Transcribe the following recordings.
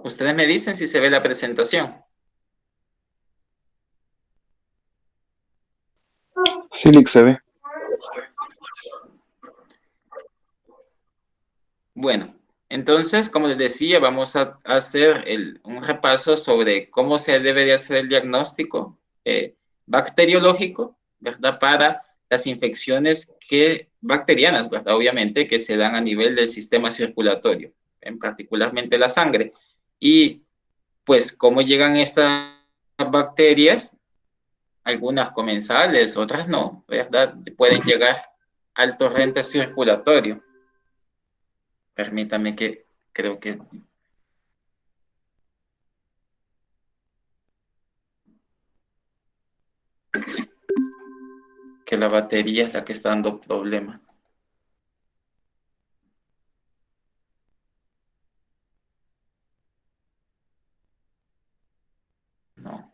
Ustedes me dicen si se ve la presentación. Sí, Lick, se ve. Bueno, entonces, como les decía, vamos a hacer un repaso sobre cómo se debe de hacer el diagnóstico bacteriológico, ¿verdad? Para las infecciones bacterianas, ¿verdad? Obviamente, que se dan a nivel del sistema circulatorio, en particularmente la sangre. Y, pues, cómo llegan estas bacterias, algunas comensales, otras no, ¿verdad? Pueden llegar al torrente circulatorio. Permítame que creo que sí, que la batería es la que está dando problemas. No.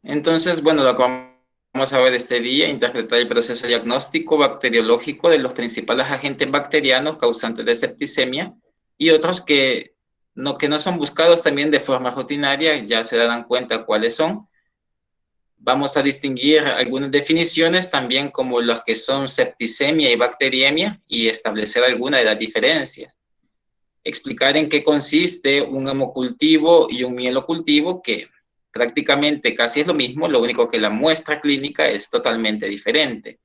Entonces, bueno, lo que vamos a ver este día, interpretar el proceso diagnóstico bacteriológico de los principales agentes bacterianos causantes de septicemia y otros que no son buscados también de forma rutinaria, ya se darán cuenta cuáles son. Vamos a distinguir algunas definiciones también como las que son septicemia y bacteriemia y establecer algunas de las diferencias. Explicar en qué consiste un hemocultivo y un mielocultivo, que prácticamente casi es lo mismo, lo único que la muestra clínica es totalmente diferente.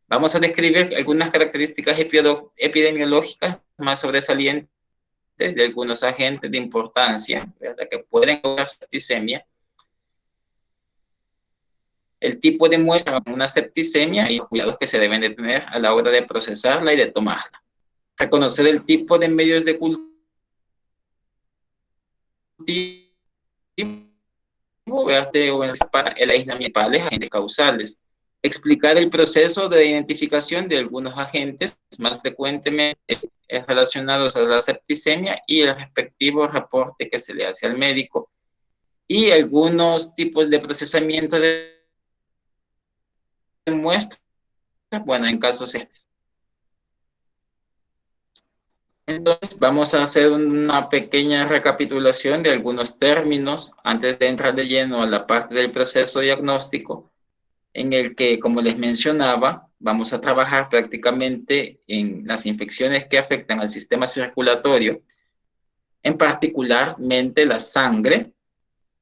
Vamos a describir algunas características epidemiológicas más sobresalientes de algunos agentes de importancia, ¿verdad?, que pueden causar septicemia, el tipo de muestra de una septicemia y los cuidados que se deben de tener a la hora de procesarla y de tomarla. Reconocer el tipo de medios de cultivo para el aislamiento de agentes causales. Explicar el proceso de identificación de algunos agentes más frecuentemente relacionados a la septicemia y el respectivo reporte que se le hace al médico. Y algunos tipos de procesamiento de muestras, bueno, en casos específicos. Entonces, vamos a hacer una pequeña recapitulación de algunos términos antes de entrar de lleno a la parte del proceso diagnóstico, en el que, como les mencionaba, vamos a trabajar prácticamente en las infecciones que afectan al sistema circulatorio, en particularmente la sangre,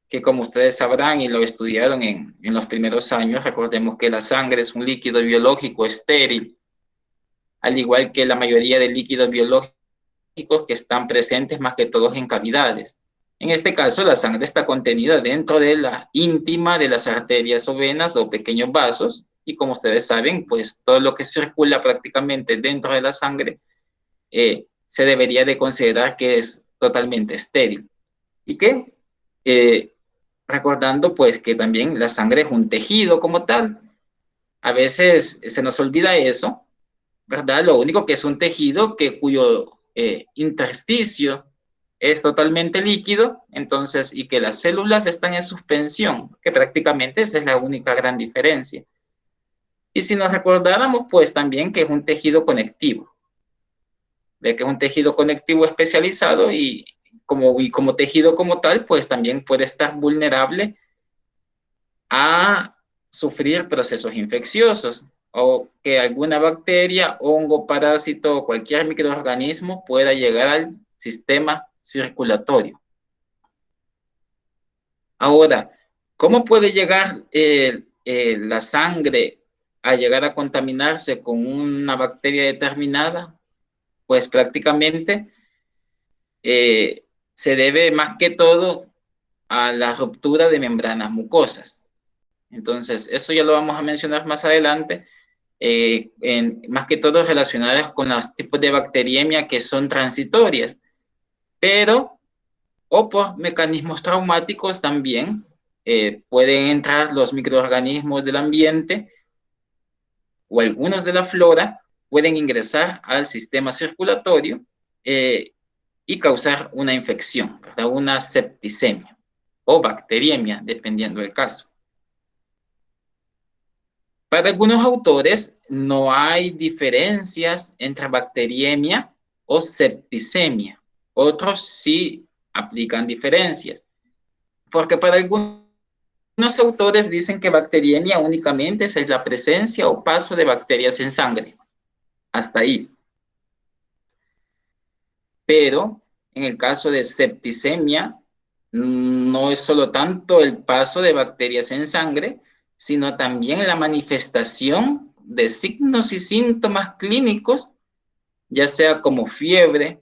que como ustedes sabrán y lo estudiaron en los primeros años, recordemos que la sangre es un líquido biológico estéril, al igual que la mayoría de líquidos biológicos que están presentes más que todos en cavidades. En este caso, la sangre está contenida dentro de la íntima de las arterias o venas o pequeños vasos, y como ustedes saben, pues todo lo que circula prácticamente dentro de la sangre se debería de considerar que es totalmente estéril. ¿Y qué? Recordando pues que también la sangre es un tejido como tal. A veces se nos olvida eso, ¿verdad? Lo único que es un tejido cuyo intersticio es totalmente líquido, entonces, y que las células están en suspensión, que prácticamente esa es la única gran diferencia. Y si nos recordáramos, pues también que es un tejido conectivo, ve que es un tejido conectivo especializado y como tejido como tal, pues también puede estar vulnerable a sufrir procesos infecciosos o que alguna bacteria, hongo, parásito o cualquier microorganismo pueda llegar al sistema circulatorio. Ahora, ¿cómo puede llegar la sangre a llegar a contaminarse con una bacteria determinada? Pues prácticamente se debe más que todo a la ruptura de membranas mucosas. Entonces, eso ya lo vamos a mencionar más adelante, más que todo relacionadas con los tipos de bacteriemia que son transitorias, pero o por mecanismos traumáticos también pueden entrar los microorganismos del ambiente o algunos de la flora, pueden ingresar al sistema circulatorio y causar una infección, ¿verdad? Una septicemia o bacteriemia, dependiendo del caso. Para algunos autores no hay diferencias entre bacteriemia o septicemia. Otros sí aplican diferencias, porque para algunos autores dicen que bacteriemia únicamente es la presencia o paso de bacterias en sangre. Hasta ahí. Pero en el caso de septicemia, no es solo tanto el paso de bacterias en sangre, sino también la manifestación de signos y síntomas clínicos, ya sea como fiebre,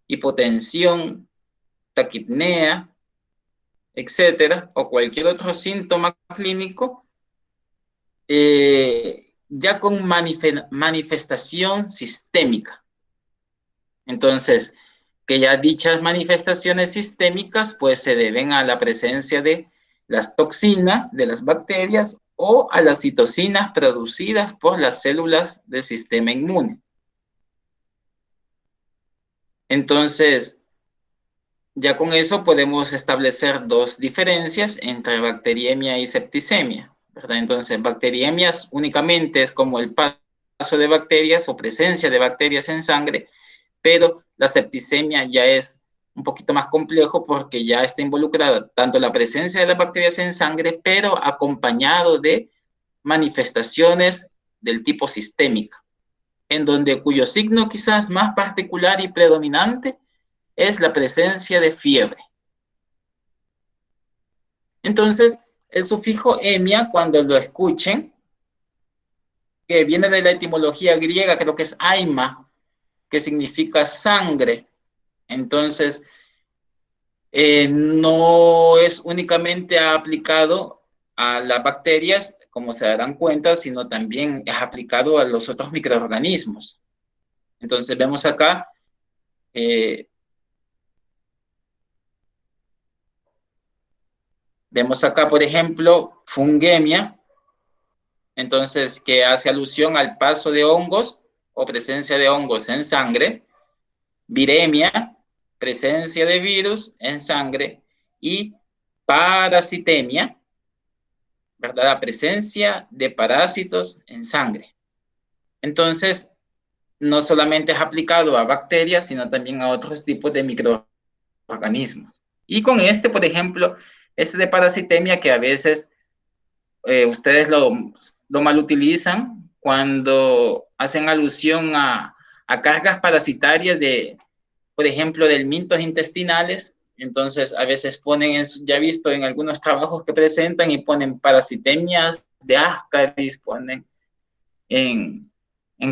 hipotensión, taquipnea, etcétera, o cualquier otro síntoma clínico, ya con manifestación sistémica. Entonces, que ya dichas manifestaciones sistémicas pues se deben a la presencia de las toxinas de las bacterias o a las citocinas producidas por las células del sistema inmune. Entonces, ya con eso podemos establecer dos diferencias entre bacteriemia y septicemia, ¿verdad? Entonces, bacteriemias únicamente es como el paso de bacterias o presencia de bacterias en sangre, pero la septicemia ya es un poquito más complejo porque ya está involucrada tanto la presencia de las bacterias en sangre, pero acompañado de manifestaciones del tipo sistémica, en donde cuyo signo quizás más particular y predominante es la presencia de fiebre. Entonces, el sufijo emia, cuando lo escuchen, que viene de la etimología griega, creo que es aima, que significa sangre. Entonces, no es únicamente aplicado a las bacterias, como se darán cuenta, sino también es aplicado a los otros microorganismos. Entonces, eh, vemos acá, por ejemplo, fungemia, entonces, que hace alusión al paso de hongos o presencia de hongos en sangre, viremia, presencia de virus en sangre, y parasitemia, ¿verdad? La presencia de parásitos en sangre. Entonces, no solamente es aplicado a bacterias, sino también a otros tipos de microorganismos. Y con este, por ejemplo, este de parasitemia que a veces ustedes lo malutilizan cuando hacen alusión a cargas parasitarias de, por ejemplo, de mintos intestinales. Entonces, a veces ponen, ya he visto en algunos trabajos que presentan y ponen parasitemias de Ascaris, ponen en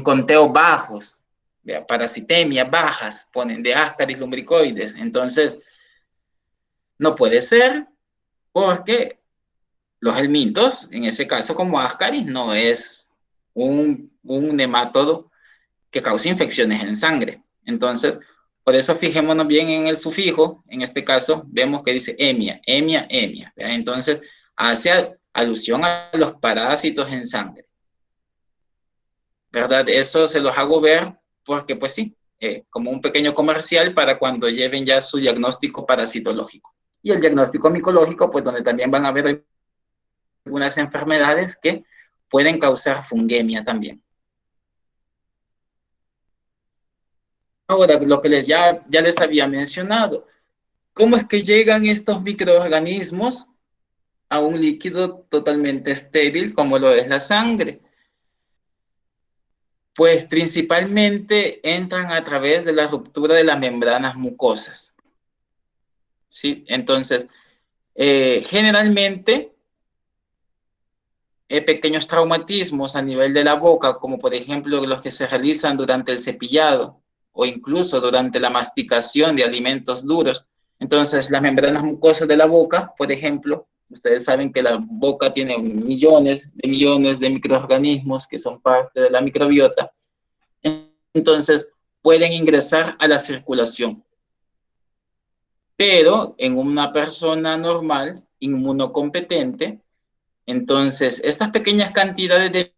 conteos bajos, parasitemias bajas, ponen de Ascaris lumbricoides. Entonces, no puede ser porque los helmintos, en ese caso como Ascaris, no es un nemátodo que causa infecciones en sangre. Entonces, por eso fijémonos bien en el sufijo, en este caso vemos que dice emia, emia, emia. ¿Verdad? Entonces, hace alusión a los parásitos en sangre. ¿Verdad? Eso se los hago ver porque, pues sí, como un pequeño comercial para cuando lleven ya su diagnóstico parasitológico. Y el diagnóstico micológico, pues donde también van a ver algunas enfermedades que pueden causar fungemia también. Ahora, lo que ya les había mencionado, ¿cómo es que llegan estos microorganismos a un líquido totalmente estéril como lo es la sangre? Pues principalmente entran a través de la ruptura de las membranas mucosas. ¿Sí? Entonces, generalmente, pequeños traumatismos a nivel de la boca, como por ejemplo los que se realizan durante el cepillado o incluso durante la masticación de alimentos duros. Entonces, las membranas mucosas de la boca, por ejemplo, ustedes saben que la boca tiene millones de microorganismos que son parte de la microbiota. Entonces, pueden ingresar a la circulación. Pero en una persona normal, inmunocompetente, entonces estas pequeñas cantidades de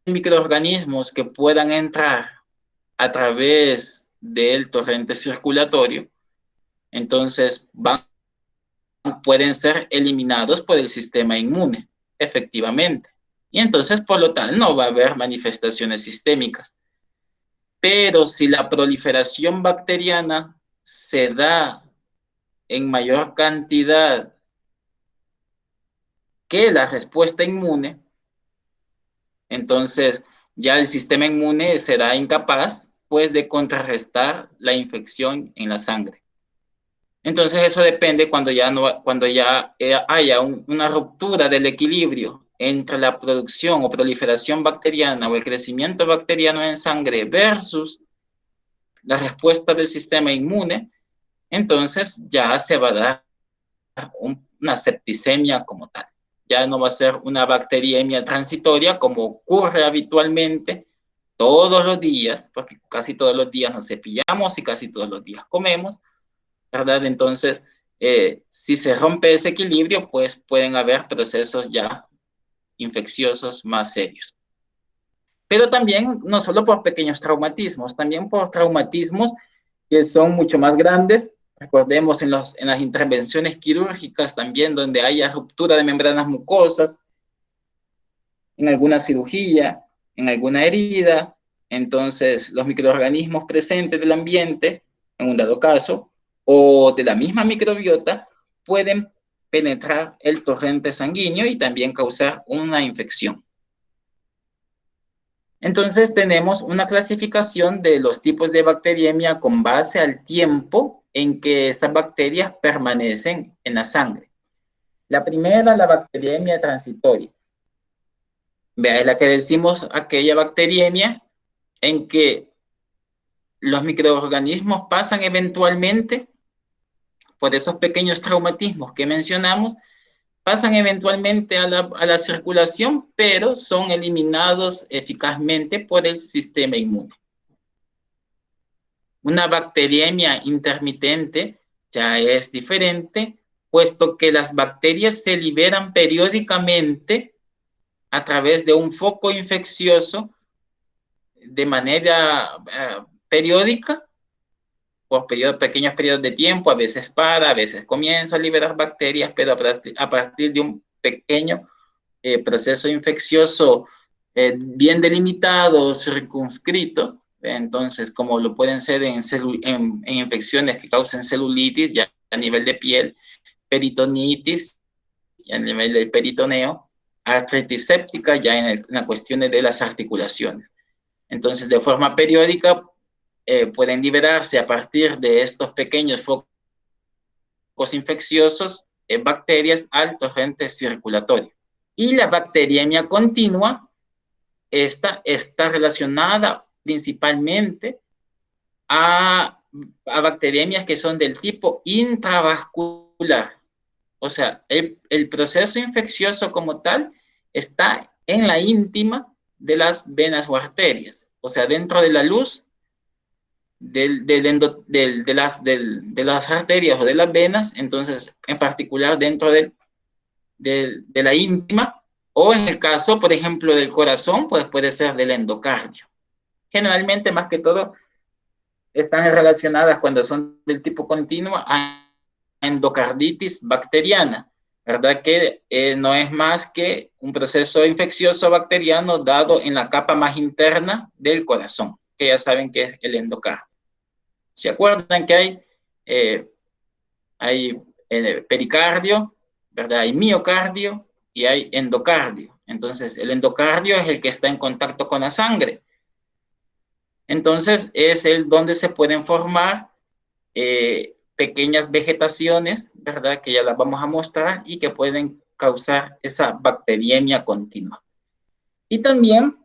microorganismos que puedan entrar a través del torrente circulatorio, entonces pueden ser eliminados por el sistema inmune, efectivamente. Y entonces, por lo tanto, no va a haber manifestaciones sistémicas. Pero si la proliferación bacteriana se da en mayor cantidad que la respuesta inmune, entonces ya el sistema inmune será incapaz pues de contrarrestar la infección en la sangre. Entonces eso depende cuando ya haya una ruptura del equilibrio entre la producción o proliferación bacteriana o el crecimiento bacteriano en sangre versus la respuesta del sistema inmune, entonces ya se va a dar una septicemia como tal. Ya no va a ser una bacteriemia transitoria como ocurre habitualmente todos los días, porque casi todos los días nos cepillamos y casi todos los días comemos, ¿verdad? Entonces, si se rompe ese equilibrio, pues pueden haber procesos ya infecciosos más serios. Pero también, no solo por pequeños traumatismos, también por traumatismos que son mucho más grandes. Recordemos en las intervenciones quirúrgicas también, donde haya ruptura de membranas mucosas, en alguna cirugía, en alguna herida. Entonces, los microorganismos presentes del ambiente, en un dado caso, o de la misma microbiota, pueden penetrar el torrente sanguíneo y también causar una infección. Entonces tenemos una clasificación de los tipos de bacteriemia con base al tiempo en que estas bacterias permanecen en la sangre. La primera, la bacteriemia transitoria. Vea, es la que decimos aquella bacteriemia en que los microorganismos pasan eventualmente por esos pequeños traumatismos que mencionamos, pasan eventualmente a la circulación, pero son eliminados eficazmente por el sistema inmune. Una bacteriemia intermitente ya es diferente, puesto que las bacterias se liberan periódicamente a través de un foco infeccioso de manera periódica, por pequeños periodos de tiempo, a veces a veces comienza a liberar bacterias, pero a partir de un pequeño proceso infeccioso bien delimitado, circunscrito. Entonces, como lo pueden ser en infecciones que causen celulitis ya a nivel de piel, peritonitis ya a nivel del peritoneo, artritis séptica ya en la cuestión de las articulaciones. Entonces, de forma periódica pueden liberarse a partir de estos pequeños focos infecciosos bacterias al torrente circulatorio. Y la bacteriemia continua, esta está relacionada principalmente a bacteriemias que son del tipo intravascular. O sea, el proceso infeccioso como tal está en la íntima de las venas o arterias. O sea, dentro de la luz de las arterias o de las venas, entonces, en particular dentro de la íntima, o en el caso, por ejemplo, del corazón, pues puede ser del endocardio. Generalmente, más que todo, están relacionadas cuando son del tipo continuo a endocarditis bacteriana, ¿verdad? Que no es más que un proceso infeccioso bacteriano dado en la capa más interna del corazón, que ya saben que es el endocardio. ¿Se acuerdan que hay pericardio, ¿verdad? Hay miocardio y hay endocardio. Entonces, el endocardio es el que está en contacto con la sangre. Entonces, es el donde se pueden formar pequeñas vegetaciones, ¿verdad? Que ya las vamos a mostrar y que pueden causar esa bacteriemia continua. Y también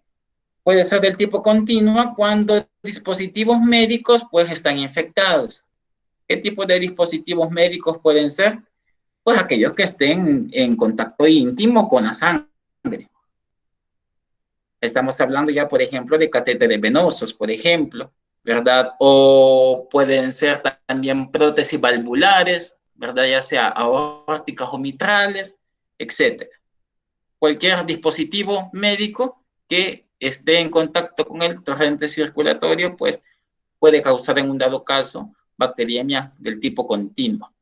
puede ser del tipo continua cuando dispositivos médicos pues están infectados. ¿Qué tipo de dispositivos médicos pueden ser? Pues aquellos que estén en contacto íntimo con la sangre. Estamos hablando ya, por ejemplo, de catéteres venosos, por ejemplo, ¿verdad? O pueden ser también prótesis valvulares, ¿verdad? Ya sea aórticas o mitrales, etcétera. Cualquier dispositivo médico que esté en contacto con el torrente circulatorio, pues puede causar en un dado caso bacteriemia del tipo continua.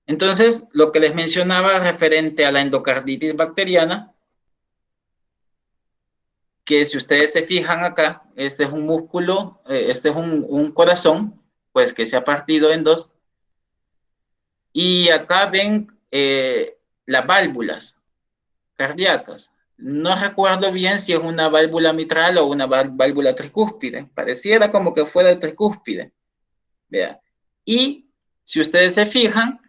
Entonces, lo que les mencionaba referente a la endocarditis bacteriana, que si ustedes se fijan acá, este es un músculo, este es un corazón, pues que se ha partido en dos, y acá ven las válvulas cardíacas. No recuerdo bien si es una válvula mitral o una válvula tricúspide. Pareciera como que fuera tricúspide. ¿Vea? Y si ustedes se fijan,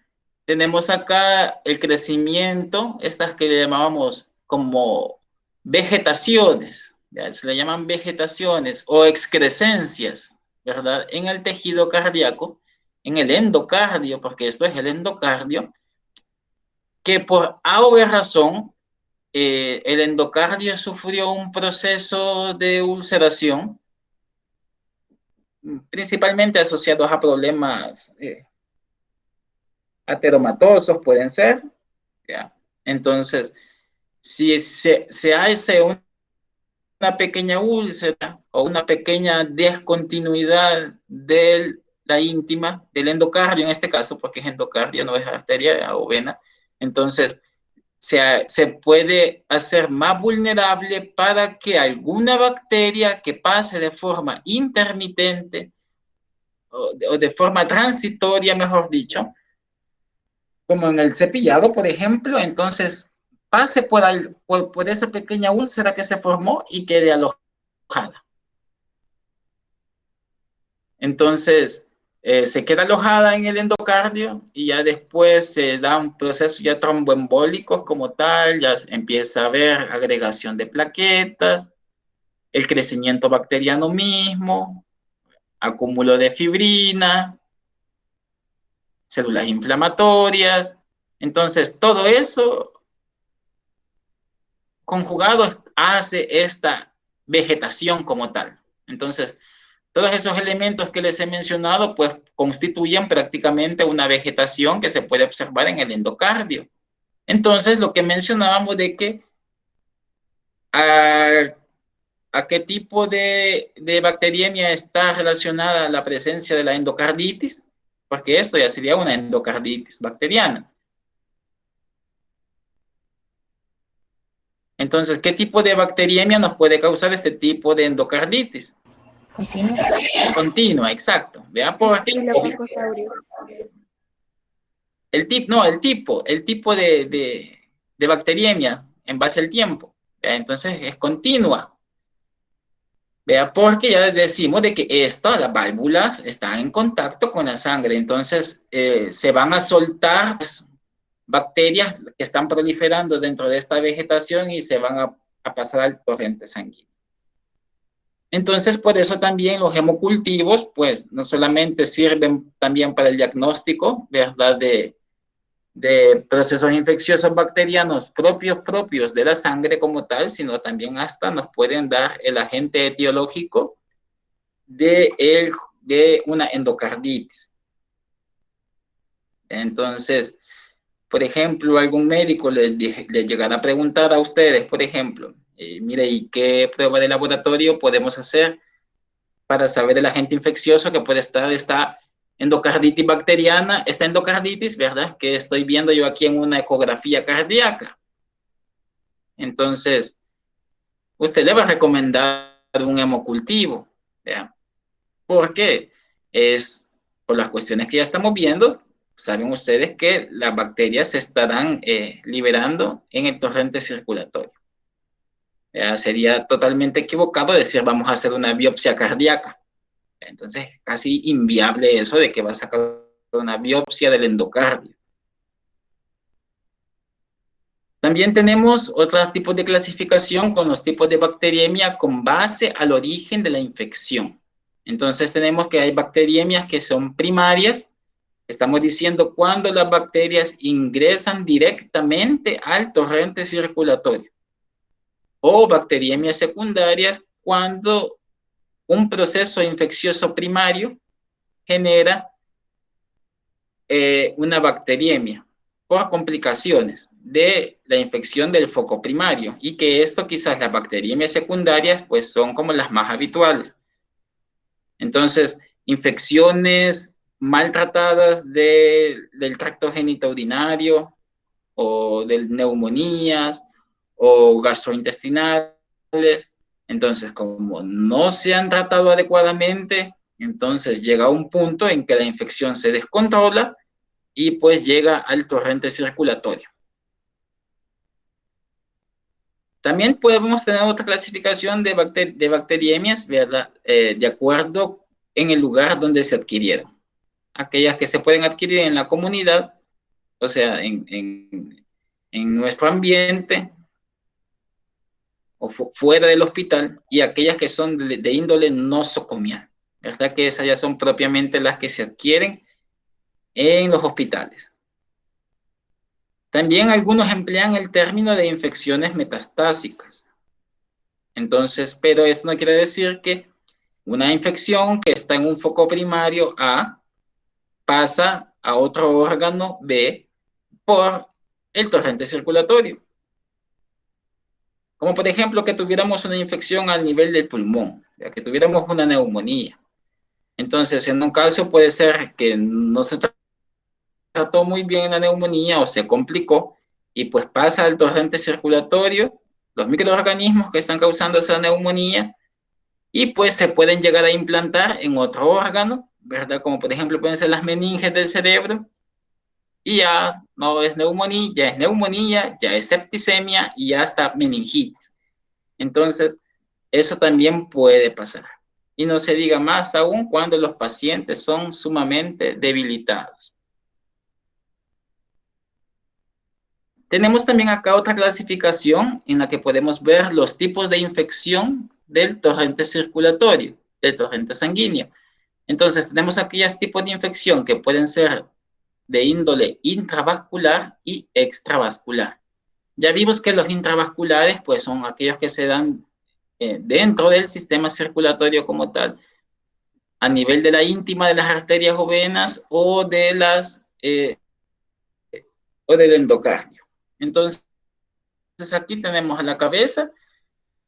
tenemos acá el crecimiento, estas que le llamábamos como vegetaciones, ¿ya? Se le llaman vegetaciones o excrescencias, ¿verdad? En el tejido cardíaco, en el endocardio, porque esto es el endocardio, que por A o B razón, el endocardio sufrió un proceso de ulceración, principalmente asociados a problemas ateromatosos, pueden ser, ¿ya? Entonces, si se hace una pequeña úlcera o una pequeña descontinuidad de la íntima, del endocardio en este caso, porque es endocardio, no es arteria o vena, entonces se puede hacer más vulnerable para que alguna bacteria que pase de forma intermitente o de forma transitoria, mejor dicho, como en el cepillado, por ejemplo, entonces pase por esa pequeña úlcera que se formó y quede alojada. Entonces, se queda alojada en el endocardio y ya después se da un proceso ya tromboembólico como tal, ya empieza a haber agregación de plaquetas, el crecimiento bacteriano mismo, acúmulo de fibrina, células inflamatorias. Entonces, todo eso conjugado hace esta vegetación como tal. Entonces, todos esos elementos que les he mencionado, pues constituyen prácticamente una vegetación que se puede observar en el endocardio. Entonces, lo que mencionábamos de que a qué tipo de bacteriemia está relacionada la presencia de la endocarditis, porque esto ya sería una endocarditis bacteriana. Entonces, ¿qué tipo de bacteriemia nos puede causar este tipo de endocarditis? Continua. Continua, exacto. ¿Vea? Porque el tipo de bacteriemia en base al tiempo. ¿Vea? Entonces, es continua. ¿Vea? Porque ya decimos de que las válvulas están en contacto con la sangre, entonces se van a soltar pues, bacterias que están proliferando dentro de esta vegetación y se van a pasar al torrente sanguíneo. Entonces, por eso también los hemocultivos, pues, no solamente sirven también para el diagnóstico, ¿verdad?, de procesos infecciosos bacterianos propios de la sangre como tal, sino también hasta nos pueden dar el agente etiológico de una endocarditis. Entonces, por ejemplo, algún médico le llegará a preguntar a ustedes, por ejemplo, mire, ¿y qué prueba de laboratorio podemos hacer para saber el agente infeccioso que puede estar esta endocarditis bacteriana, esta endocarditis, ¿verdad? Que estoy viendo yo aquí en una ecografía cardíaca. Entonces, usted le va a recomendar un hemocultivo, ¿verdad? ¿Por qué? Es por las cuestiones que ya estamos viendo. Saben ustedes que las bacterias se estarán liberando en el torrente circulatorio. Sería totalmente equivocado decir vamos a hacer una biopsia cardíaca. Entonces, casi inviable eso de que va a sacar una biopsia del endocardio. También tenemos otros tipos de clasificación con los tipos de bacteriemia con base al origen de la infección. Entonces, tenemos que hay bacteriemias que son primarias. Estamos diciendo cuando las bacterias ingresan directamente al torrente circulatorio. O bacteriemias secundarias cuando un proceso infeccioso primario genera una bacteriemia. por complicaciones de la infección del foco primario y que esto quizás las bacteriemias secundarias pues son como las más habituales. Entonces, infecciones maltratadas del tracto genitourinario o de neumonías o gastrointestinales. Entonces, como no se han tratado adecuadamente, entonces llega un punto en que la infección se descontrola y pues llega al torrente circulatorio. También podemos tener otra clasificación de bacteriemias, ¿verdad? De acuerdo en el lugar donde se adquirieron. Aquellas que se pueden adquirir en la comunidad, o sea, en nuestro ambiente o fuera del hospital, y aquellas que son de índole nosocomial, ¿verdad? Que esas ya son propiamente las que se adquieren en los hospitales. También algunos emplean el término de infecciones metastásicas. Entonces, pero esto no quiere decir que una infección que está en un foco primario A pasa a otro órgano B por el torrente circulatorio. Como por ejemplo que tuviéramos una infección al nivel del pulmón, que tuviéramos una neumonía. Entonces, en un caso puede ser que no se trató muy bien la neumonía o se complicó y pues pasa al torrente circulatorio, los microorganismos que están causando esa neumonía y pues se pueden llegar a implantar en otro órgano, ¿verdad? Como por ejemplo pueden ser las meninges del cerebro y ya no es neumonía, ya es septicemia y ya está meningitis. Entonces, eso también puede pasar. Y no se diga más aún cuando los pacientes son sumamente debilitados. Tenemos también acá otra clasificación en la que podemos ver los tipos de infección del torrente circulatorio, del torrente sanguíneo. Entonces, tenemos aquellos tipos de infección que pueden ser de índole intravascular y extravascular. Ya vimos que los intravasculares, pues, son aquellos que se dan dentro del sistema circulatorio como tal, a nivel de la íntima de las arterias o venas o del endocardio. Entonces, aquí tenemos a la cabeza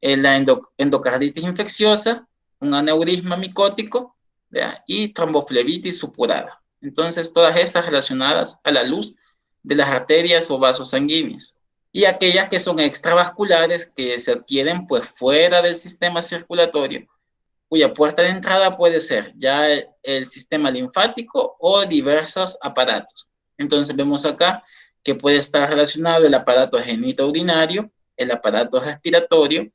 la endocarditis infecciosa, un aneurisma micótico, ¿verdad? Y tromboflebitis supurada. Entonces, todas estas relacionadas a la luz de las arterias o vasos sanguíneos. Y aquellas que son extravasculares, que se adquieren pues fuera del sistema circulatorio, cuya puerta de entrada puede ser ya el sistema linfático o diversos aparatos. Entonces vemos acá que puede estar relacionado el aparato genitourinario, el aparato respiratorio,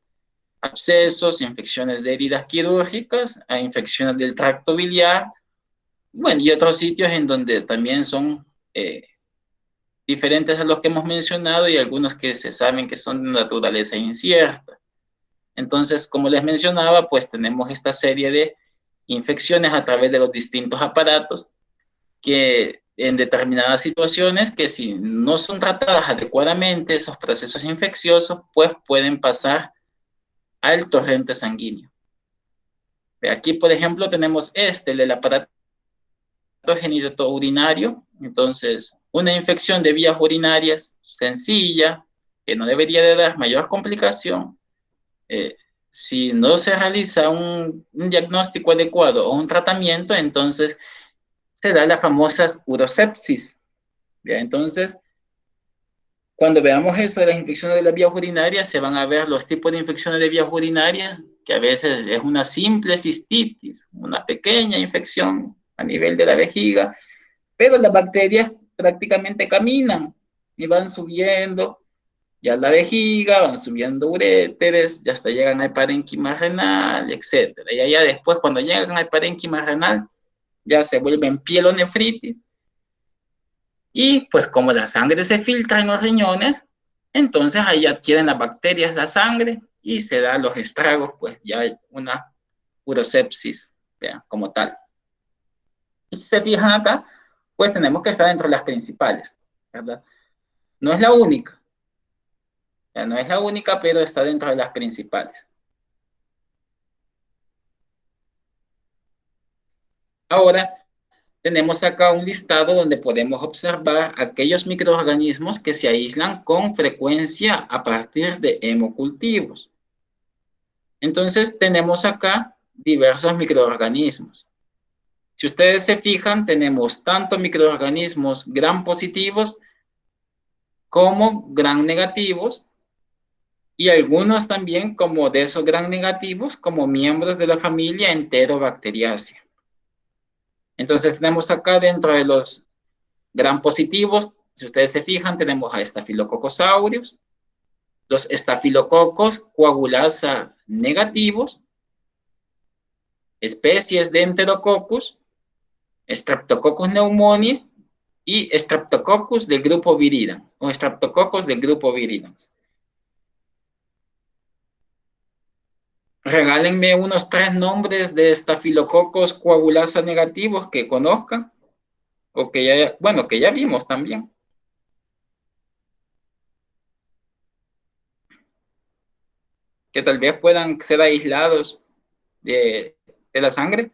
abscesos, infecciones de heridas quirúrgicas, a infecciones del tracto biliar, bueno, y otros sitios en donde también son diferentes a los que hemos mencionado y algunos que se saben que son de naturaleza incierta. Entonces, como les mencionaba, pues tenemos esta serie de infecciones a través de los distintos aparatos que en determinadas situaciones que si no son tratadas adecuadamente, esos procesos infecciosos, pues pueden pasar al torrente sanguíneo. Aquí, por ejemplo, tenemos el aparato genitourinario. Entonces, una infección de vías urinarias sencilla, que no debería de dar mayor complicación, si no se realiza un diagnóstico adecuado o un tratamiento, entonces se da la famosa urosepsis. ¿Ya? Entonces, cuando veamos eso de las infecciones de las vías urinarias, se van a ver los tipos de infecciones de vías urinarias, que a veces es una simple cistitis, una pequeña infección a nivel de la vejiga, pero las bacterias prácticamente caminan y van subiendo ya la vejiga, van subiendo uréteres, ya hasta llegan al parénquima renal, etc. Y allá después, cuando llegan al parénquima renal, ya se vuelven pielonefritis. Y pues como la sangre se filtra en los riñones, entonces ahí adquieren las bacterias la sangre y se dan los estragos, pues ya hay una urosepsis, ¿ya? Como tal. Y si se fijan acá, pues tenemos que estar dentro de las principales, ¿verdad? No es la única, ya no es la única, pero está dentro de las principales. Ahora, tenemos acá un listado donde podemos observar aquellos microorganismos que se aíslan con frecuencia a partir de hemocultivos. Entonces, tenemos acá diversos microorganismos. Si ustedes se fijan, tenemos tanto microorganismos gram positivos como gram negativos, y algunos también como de esos gram negativos como miembros de la familia Enterobacteriaceae. Entonces tenemos acá dentro de los gram positivos, si ustedes se fijan, tenemos a Staphylococcus aureus, los Staphylococcus coagulasa negativos, especies de Enterococcus, Streptococcus pneumoniae y Streptococcus del grupo Viridans o Streptococcus del grupo Viridans. Regálenme unos 3 nombres de Staphylococcus coagulasa negativos que conozcan o que ya, bueno, que ya vimos también. Que tal vez puedan ser aislados de la sangre.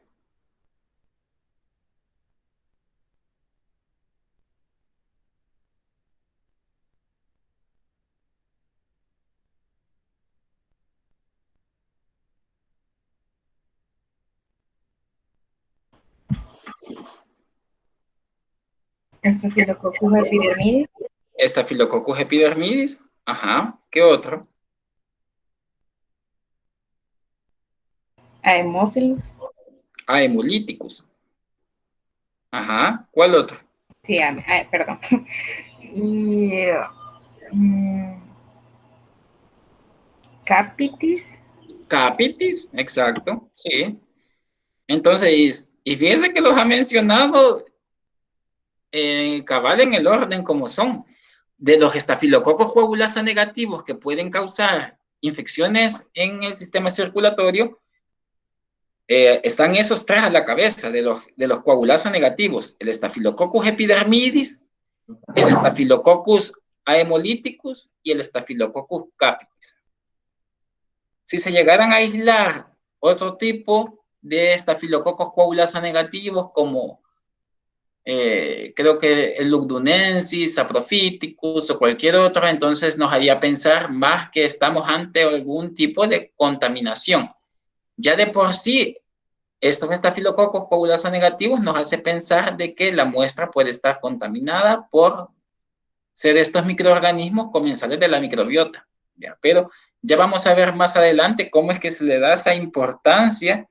Staphylococcus epidermidis. Staphylococcus epidermidis. Ajá. ¿Qué otro? Haemophilus. Haemolyticus. Ajá. ¿Cuál otro? Sí, perdón. Y Capitis. Capitis, exacto, sí. Entonces, y fíjense que los ha mencionado cabal en el orden como son. De los estafilococos coagulasa negativos que pueden causar infecciones en el sistema circulatorio, están esos 3 a la cabeza de los coagulasa negativos: el Staphylococcus epidermidis, el Staphylococcus haemolyticus y el Staphylococcus capitis. Si se llegaran a aislar otro tipo de estafilococos coagulasa negativos, como creo que el Lugdunensis, Saprophyticus o cualquier otro, entonces nos haría pensar más que estamos ante algún tipo de contaminación. Ya de por sí, estos estafilococos coagulasa negativos nos hace pensar de que la muestra puede estar contaminada por ser estos microorganismos comensales de la microbiota. ¿Ya? Pero ya vamos a ver más adelante cómo es que se le da esa importancia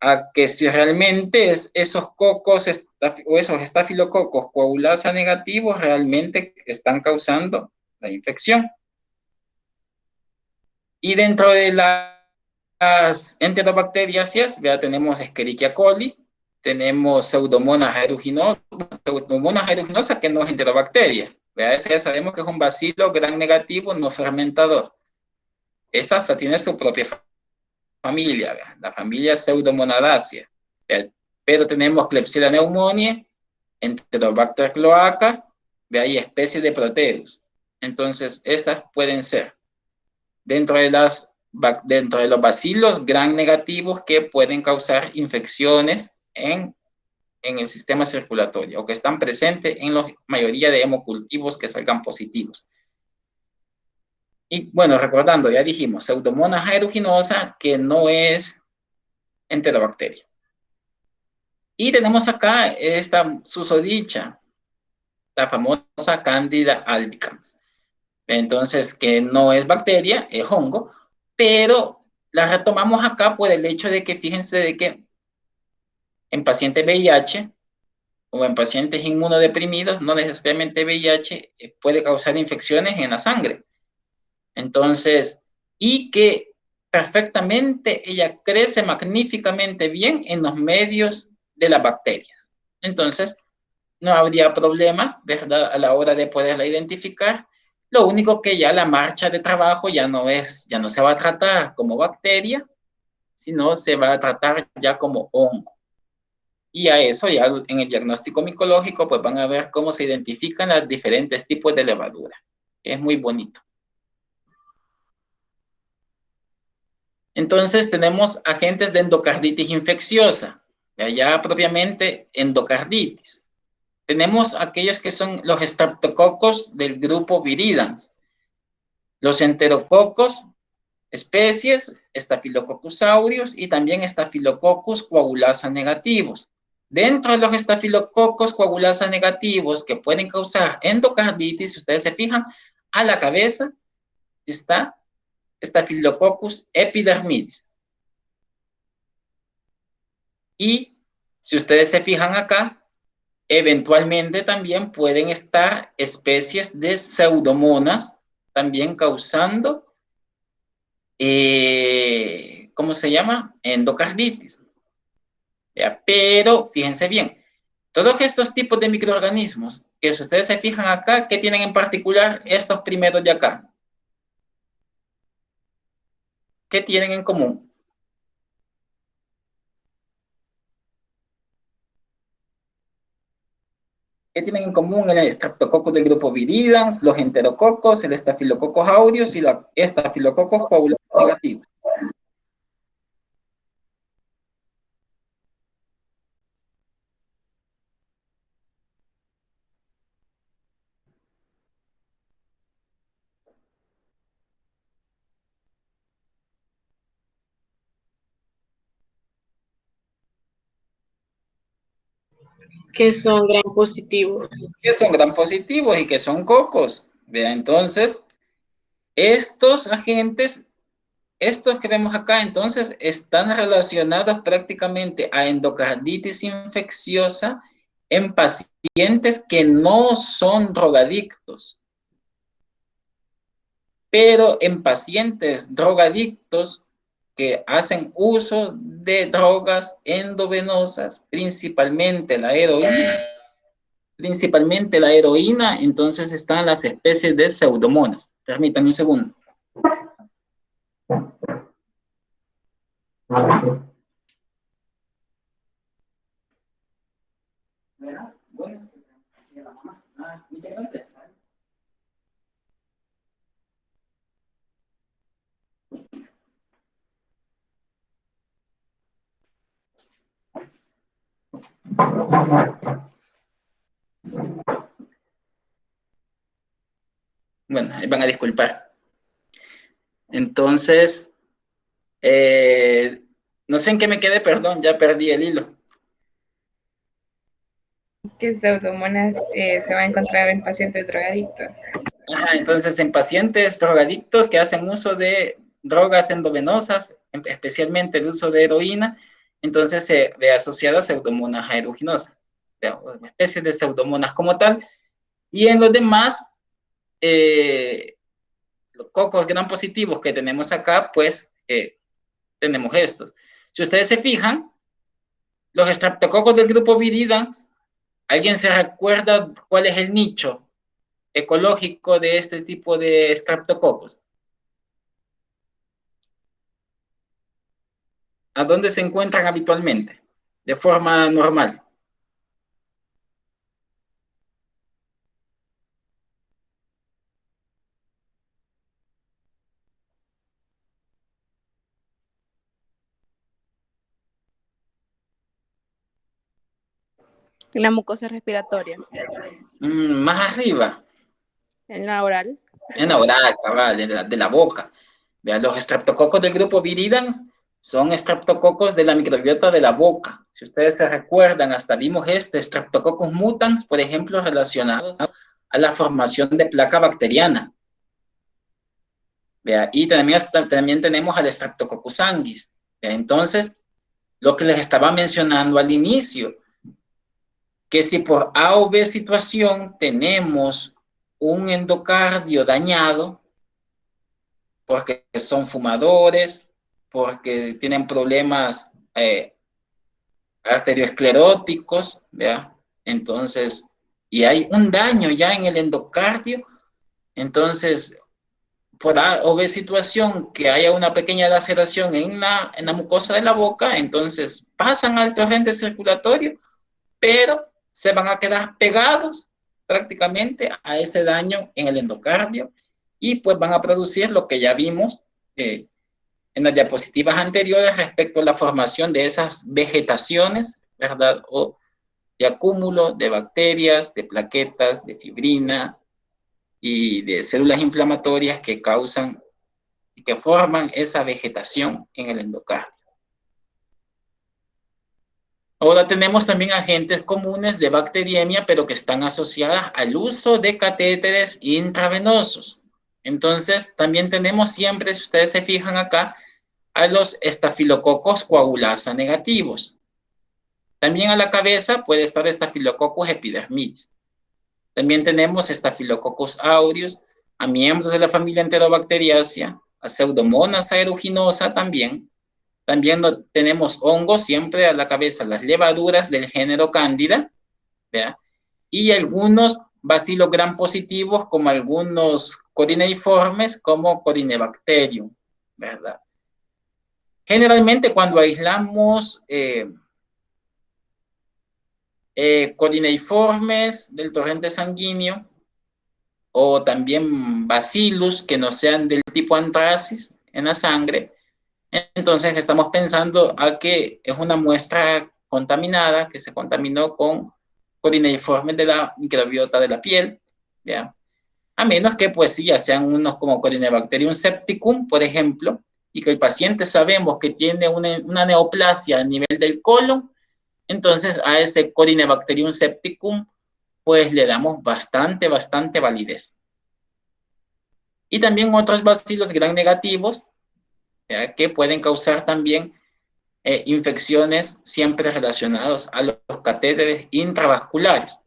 a que si realmente esos cocos o esos estafilococos coagulasa negativos realmente están causando la infección. Y dentro de las enterobacteriáceas, ya tenemos Escherichia coli, tenemos Pseudomonas aeruginosa, que no es enterobacteria. Esa ya sabemos que es un bacilo gram negativo no fermentador. Esta tiene su propia familia, la familia Pseudomonadaceae. Pero tenemos Klebsiella pneumoniae, Enterobacter cloaca, y especies de Proteus. Entonces, estas pueden ser dentro de los bacilos gram negativos que pueden causar infecciones en el sistema circulatorio o que están presentes en la mayoría de hemocultivos que salgan positivos. Y bueno, recordando, ya dijimos, Pseudomonas aeruginosa, que no es enterobacteria. Y tenemos acá esta susodicha, la famosa Candida albicans. Entonces, que no es bacteria, es hongo, pero la retomamos acá por el hecho de que fíjense de que en pacientes VIH o en pacientes inmunodeprimidos, no necesariamente VIH puede causar infecciones en la sangre. Entonces, y que perfectamente ella crece magníficamente bien en los medios de las bacterias. Entonces, no habría problema, ¿verdad?, a la hora de poderla identificar. Lo único que ya la marcha de trabajo ya no se va a tratar como bacteria, sino se va a tratar ya como hongo. Y a eso ya en el diagnóstico micológico pues van a ver cómo se identifican los diferentes tipos de levadura. Es muy bonito. Entonces tenemos agentes de endocarditis infecciosa. ya propiamente endocarditis. Tenemos aquellos que son los estreptococos del grupo Viridans, los enterococos, especies, Staphylococcus aureus y también Staphylococcus coagulasa negativos. Dentro de los Staphylococcus coagulasa negativos que pueden causar endocarditis, si ustedes se fijan, a la cabeza está Staphylococcus epidermidis. Y si ustedes se fijan acá, eventualmente también pueden estar especies de pseudomonas también causando, ¿cómo se llama? Endocarditis. ¿Ya? Pero fíjense bien, todos estos tipos de microorganismos, que si ustedes se fijan acá, ¿qué tienen en particular estos primeros de acá? ¿Qué tienen en común? ¿Qué tienen en común el Streptococcus del grupo Viridans, los enterococos, el Staphylococcus aureus y la Staphylococcus coagulasa negativos? Que son gran positivos. Que son gran positivos y que son cocos. ¿Vea? Entonces, estos agentes, estos que vemos acá, entonces, están relacionados prácticamente a endocarditis infecciosa en pacientes que no son drogadictos. Pero en pacientes drogadictos que hacen uso de drogas endovenosas, principalmente la heroína, entonces están las especies de pseudomonas. Permítanme un segundo. Muchas gracias. Bueno, ahí van a disculpar. Entonces, no sé en qué me quedé, perdón, ya perdí el hilo. ¿Qué pseudomonas se va a encontrar en pacientes drogadictos? Ajá, entonces, en pacientes drogadictos que hacen uso de drogas endovenosas, especialmente el uso de heroína, entonces se ve asociada a pseudomonas aeruginosa, especies de pseudomonas como tal. Y en los demás, los cocos gran positivos que tenemos acá, pues tenemos estos. Si ustedes se fijan, los estreptococos del grupo Viridans, ¿alguien se recuerda cuál es el nicho ecológico de este tipo de estreptococos? ¿A dónde se encuentran habitualmente? De forma normal. En la mucosa respiratoria. Más arriba. En la oral. En la oral, cabal, de la boca. Vean, los estreptococos del grupo Viridans son estreptococos de la microbiota de la boca. Si ustedes se recuerdan, hasta vimos este Streptococcus mutans, por ejemplo, relacionado a la formación de placa bacteriana. Vea, y también tenemos al Streptococcus sanguis. Vea, entonces, lo que les estaba mencionando al inicio, que si por A o B situación tenemos un endocardio dañado, porque son fumadores, porque tienen problemas arterioscleróticos, ¿ya? Entonces, y hay un daño ya en el endocardio, entonces, por A o B situación, que haya una pequeña laceración en la mucosa de la boca, entonces pasan al torrente circulatorio, pero se van a quedar pegados prácticamente a ese daño en el endocardio y pues van a producir lo que ya vimos en las diapositivas anteriores respecto a la formación de esas vegetaciones ¿verdad? O de acúmulo de bacterias, de plaquetas, de fibrina y de células inflamatorias que causan y que forman esa vegetación en el endocardio. Ahora tenemos también agentes comunes de bacteriemia, pero que están asociadas al uso de catéteres intravenosos. Entonces, también tenemos siempre, si ustedes se fijan acá, a los estafilococos coagulasa negativos. También a la cabeza puede estar Staphylococcus epidermidis. También tenemos Staphylococcus aureus, a miembros de la familia Enterobacteriaceae, a Pseudomonas aeruginosa también. También tenemos hongos siempre a la cabeza, las levaduras del género Cándida, ¿verdad? Y algunos bacilos gram positivos, como algunos corineiformes, como Corinebacterium, ¿verdad? Generalmente cuando aislamos corineiformes del torrente sanguíneo o también bacillus que no sean del tipo anthracis en la sangre, entonces estamos pensando a que es una muestra contaminada, que se contaminó con corineiformes de la microbiota de la piel, ¿ya? A menos que pues sí, ya sean unos como Corinebacterium septicum, por ejemplo, y que el paciente sabemos que tiene una neoplasia a nivel del colon, entonces a ese Corinebacterium septicum pues le damos bastante validez. Y también otros bacilos gram negativos, ¿ya? Que pueden causar también infecciones siempre relacionadas a los catéteres intravasculares.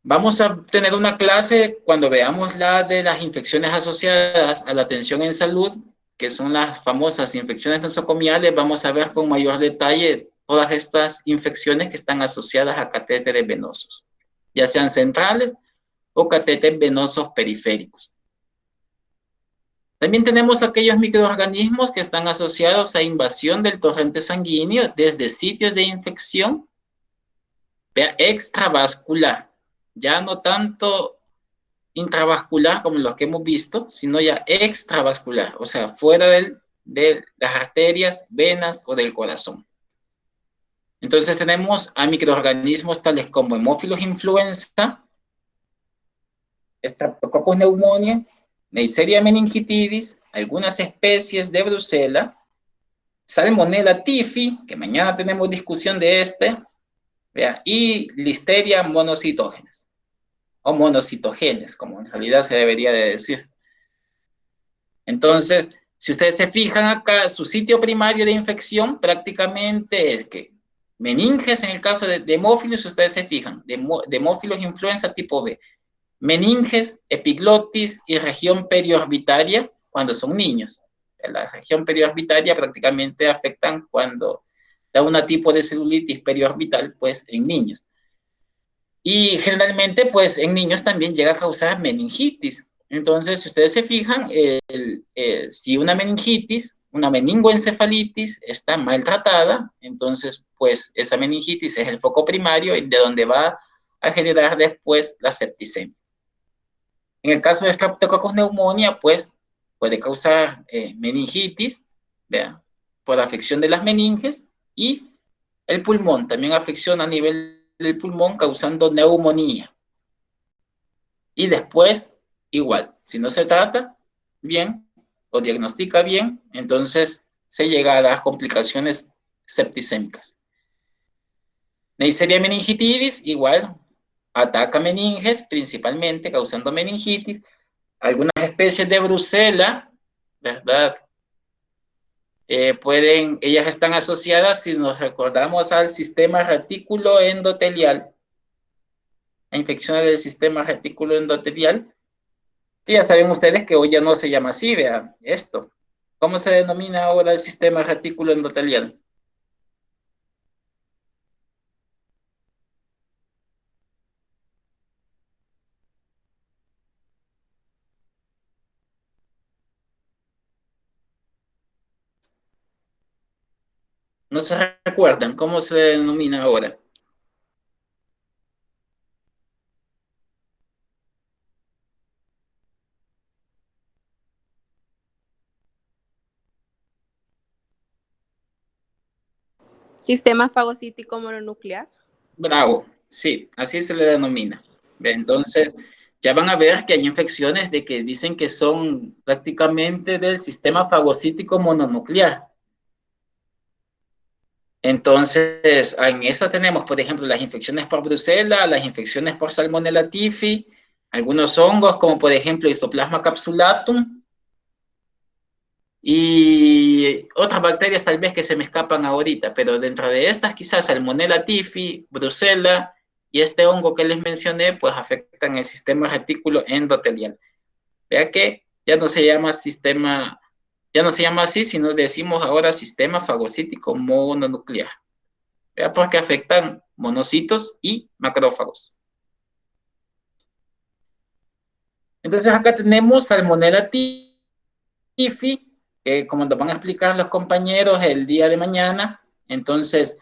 Vamos a tener una clase cuando veamos la de las infecciones asociadas a la atención en salud, que son las famosas infecciones nosocomiales. Vamos a ver con mayor detalle todas estas infecciones que están asociadas a catéteres venosos, ya sean centrales o catéteres venosos periféricos. También tenemos aquellos microorganismos que están asociados a invasión del torrente sanguíneo desde sitios de infección extravascular, ya no tanto intravascular como los que hemos visto, sino ya extravascular, o sea, fuera de las arterias, venas o del corazón. Entonces tenemos a microorganismos tales como Haemophilus influenza, Streptococcus pneumoniae, Neisseria meningitidis, algunas especies de Brucela, Salmonella typhi, que mañana tenemos discusión de ¿vea? Y Listeria monocitógenes, o monocitogenes, como en realidad se debería de decir. Entonces, si ustedes se fijan acá, su sitio primario de infección prácticamente es que meninges en el caso de hemófilos, si ustedes se fijan, de hemófilos influenza tipo B, meninges, epiglotis y región periorbitaria cuando son niños. La región periorbitaria prácticamente afectan cuando da un tipo de celulitis periorbital, pues en niños. Y generalmente, pues en niños también llega a causar meningitis. Entonces, si ustedes se fijan, si una meningitis, una meningoencefalitis está maltratada, entonces, pues esa meningitis es el foco primario de donde va a generar después la septicemia. En el caso de Streptococcus pneumoniae, pues puede causar meningitis, ¿vea? Por afección de las meninges, y el pulmón, también afección a nivel del pulmón causando neumonía. Y después, igual, si no se trata bien o diagnostica bien, entonces se llega a dar complicaciones septicémicas. Neisseria meningitidis, igual, ataca meninges principalmente, causando meningitis. Algunas especies de Brucela, ¿verdad? Ellas están asociadas, si nos recordamos, al sistema retículo endotelial, a infecciones del sistema retículo endotelial. Y ya saben ustedes que hoy ya no se llama así, vean esto. ¿Cómo se denomina ahora el sistema retículo endotelial? ¿No se recuerdan cómo se denomina ahora? Sistema fagocítico mononuclear. Bravo, sí, así se le denomina. Ve, entonces, ya van a ver que hay infecciones de que dicen que son prácticamente del sistema fagocítico mononuclear. Entonces, en esta tenemos, por ejemplo, las infecciones por brucela, las infecciones por Salmonella typhi, algunos hongos como por ejemplo Histoplasma capsulatum y otras bacterias tal vez que se me escapan ahorita, pero dentro de estas quizás Salmonella typhi, brucela y este hongo que les mencioné, pues afectan el sistema retículo endotelial. Vea que ya no se llama sistema, ya no se llama así, sino decimos ahora sistema fagocítico mononuclear. ¿Vea? Porque afectan monocitos y macrófagos. Entonces acá tenemos Salmonella typhi, como nos van a explicar los compañeros el día de mañana. Entonces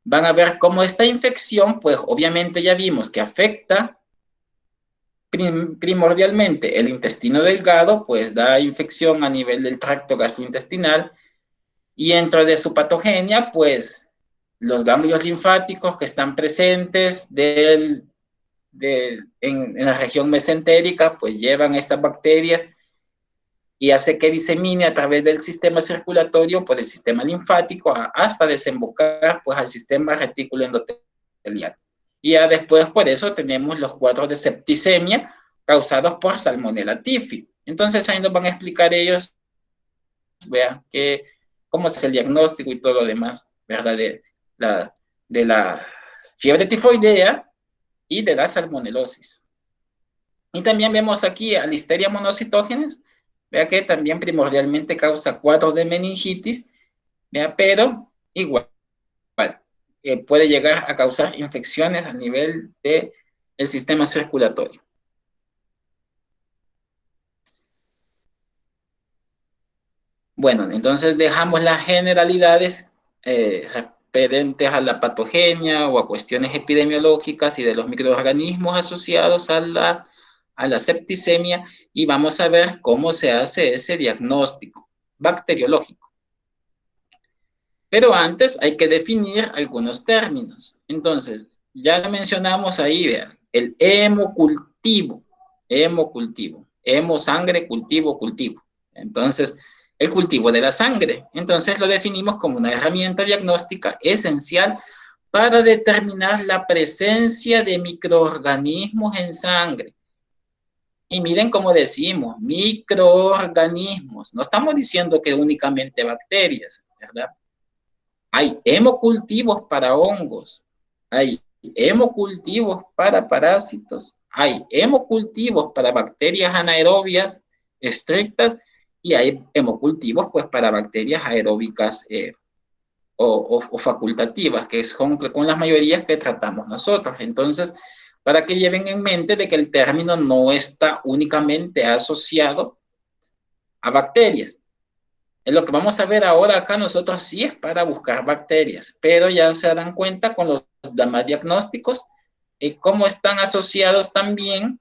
van a ver cómo esta infección, pues obviamente ya vimos que afecta primordialmente el intestino delgado, pues da infección a nivel del tracto gastrointestinal, y dentro de su patogenia, pues los ganglios linfáticos que están presentes en la región mesentérica, pues llevan estas bacterias y hace que disemine a través del sistema circulatorio, pues el sistema linfático, hasta desembocar pues al sistema retículo endotelial. Y ya después por eso tenemos los cuadros de septicemia causados por Salmonella typhi. Entonces ahí nos van a explicar ellos, vean, cómo es el diagnóstico y todo lo demás, ¿verdad? De la fiebre tifoidea y de la salmonelosis. Y también vemos aquí a Listeria monocitógenes, vea que también primordialmente causa cuadros de meningitis, vea, pero igual puede llegar a causar infecciones a nivel del sistema circulatorio. Bueno, entonces dejamos las generalidades referentes a la patogenia o a cuestiones epidemiológicas y de los microorganismos asociados a la septicemia, y vamos a ver cómo se hace ese diagnóstico bacteriológico. Pero antes hay que definir algunos términos. Entonces, ya lo mencionamos ahí, vean, el hemocultivo, hemo sangre, cultivo, cultivo. Entonces, el cultivo de la sangre. Entonces lo definimos como una herramienta diagnóstica esencial para determinar la presencia de microorganismos en sangre. Y miren cómo decimos, microorganismos. No estamos diciendo que únicamente bacterias, ¿verdad? Hay hemocultivos para hongos, hay hemocultivos para parásitos, hay hemocultivos para bacterias anaerobias estrictas y hay hemocultivos pues para bacterias aeróbicas o facultativas, que son con las mayorías que tratamos nosotros. Entonces, para que lleven en mente de que el término no está únicamente asociado a bacterias. En lo que vamos a ver ahora acá nosotros sí es para buscar bacterias, pero ya se dan cuenta con los demás diagnósticos cómo están asociados también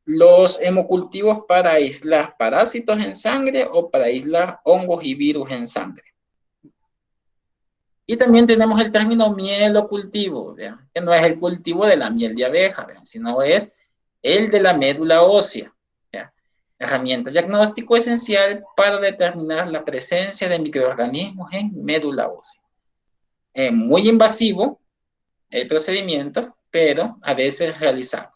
los hemocultivos para aislar parásitos en sangre o para aislar hongos y virus en sangre. Y también tenemos el término mielocultivo, ¿vean? Que no es el cultivo de la miel de abeja, ¿vean? Sino es el de la médula ósea. ¿Vean? Herramienta diagnóstico esencial para determinar la presencia de microorganismos en médula ósea. Muy invasivo el procedimiento, pero a veces realizable.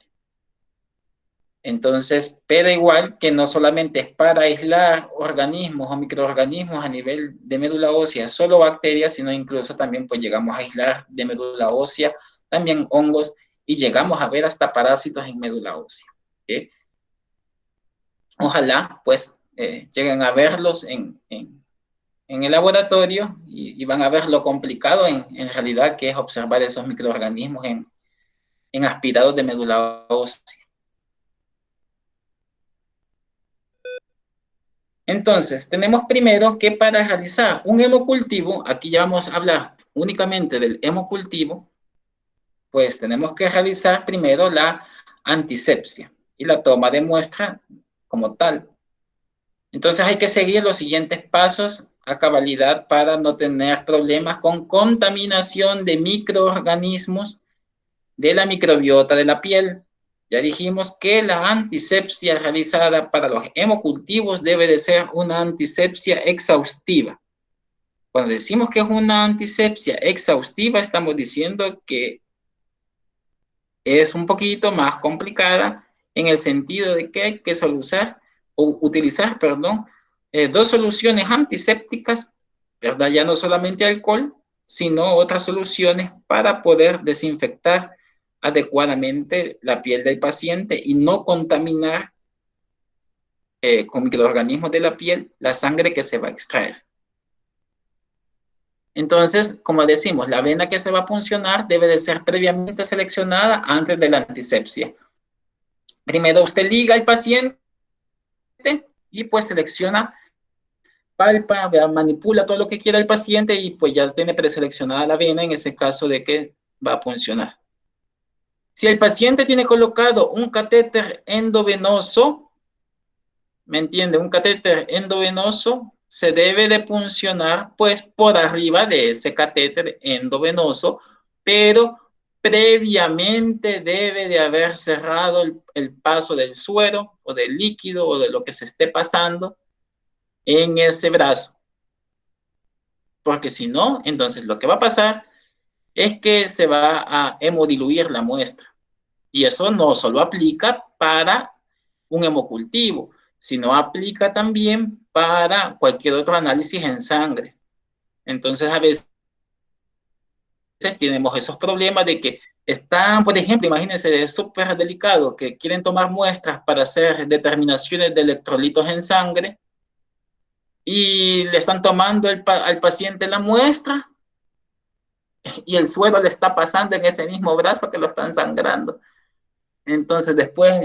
Entonces, pero igual que no solamente es para aislar organismos o microorganismos a nivel de médula ósea, solo bacterias, sino incluso también pues llegamos a aislar de médula ósea también hongos y llegamos a ver hasta parásitos en médula ósea. ¿Okay? Ojalá pues lleguen a verlos en el laboratorio y van a ver lo complicado en realidad que es observar esos microorganismos en aspirados de médula ósea. Entonces, tenemos primero que para realizar un hemocultivo, aquí ya vamos a hablar únicamente del hemocultivo, pues tenemos que realizar primero la antisepsia y la toma de muestra como tal. Entonces hay que seguir los siguientes pasos a cabalidad para no tener problemas con contaminación de microorganismos de la microbiota de la piel. Ya dijimos que la antisepsia realizada para los hemocultivos debe de ser una antisepsia exhaustiva. Cuando decimos que es una antisepsia exhaustiva, estamos diciendo que es un poquito más complicada en el sentido de que hay que utilizar, dos soluciones antisépticas, ¿verdad? Ya no solamente alcohol, sino otras soluciones para poder desinfectar adecuadamente la piel del paciente y no contaminar con microorganismos de la piel la sangre que se va a extraer. Entonces, como decimos, la vena que se va a puncionar debe de ser previamente seleccionada antes de la antisepsia. Primero usted liga al paciente y pues selecciona, palpa, manipula todo lo que quiera el paciente y pues ya tiene preseleccionada la vena en ese caso de que va a puncionar. Si el paciente tiene colocado un catéter endovenoso, ¿me entiende? Un catéter endovenoso se debe de puncionar pues por arriba de ese catéter endovenoso, pero previamente debe de haber cerrado el paso del suero o del líquido o de lo que se esté pasando en ese brazo. Porque si no, entonces lo que va a pasar es que se va a hemodiluir la muestra. Y eso no solo aplica para un hemocultivo, sino aplica también para cualquier otro análisis en sangre. Entonces, a veces tenemos esos problemas de que están, por ejemplo, imagínense, es súper delicado que quieren tomar muestras para hacer determinaciones de electrolitos en sangre y le están tomando al paciente la muestra y el suero le está pasando en ese mismo brazo que lo están sangrando. Entonces después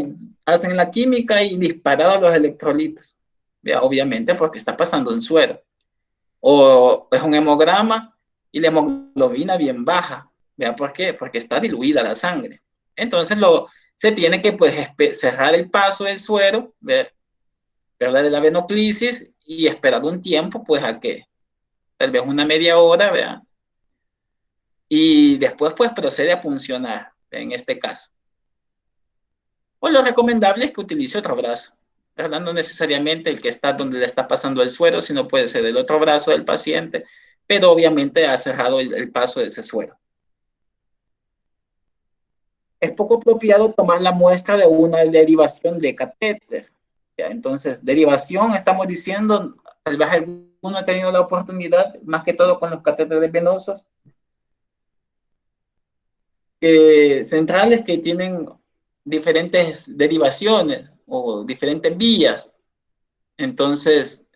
hacen la química y disparados los electrolitos, ¿ya? Obviamente porque está pasando un suero. O es un hemograma y la hemoglobina bien baja, ¿ya? ¿Por qué? Porque está diluida la sangre. Entonces se tiene que pues, cerrar el paso del suero, ¿verdad? De la venoclisis y esperar un tiempo pues a que, tal vez una media hora, ¿verdad? Y después pues procede a puncionar, en este caso. Pues lo recomendable es que utilice otro brazo, ¿verdad? No necesariamente el que está donde le está pasando el suero, sino puede ser el otro brazo del paciente, pero obviamente ha cerrado el paso de ese suero. Es poco apropiado tomar la muestra de una derivación de catéter. ¿Ya? Entonces, derivación, estamos diciendo, tal vez alguno ha tenido la oportunidad, más que todo con los catéteres venosos, centrales que tienen diferentes derivaciones o diferentes vías. Entonces,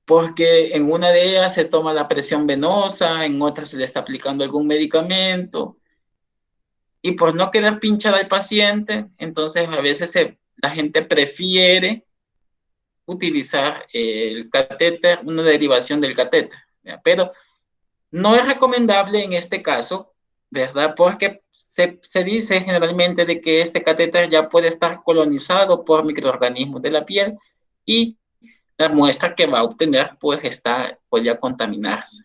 porque en una de ellas se toma la presión venosa, en otra se le está aplicando algún medicamento, y por no quedar pinchada al paciente, entonces a veces la gente prefiere utilizar el catéter, una derivación del catéter, ¿ya? Pero no es recomendable en este caso, ¿verdad? Porque se dice generalmente de que este catéter ya puede estar colonizado por microorganismos de la piel y la muestra que va a obtener pues puede contaminarse.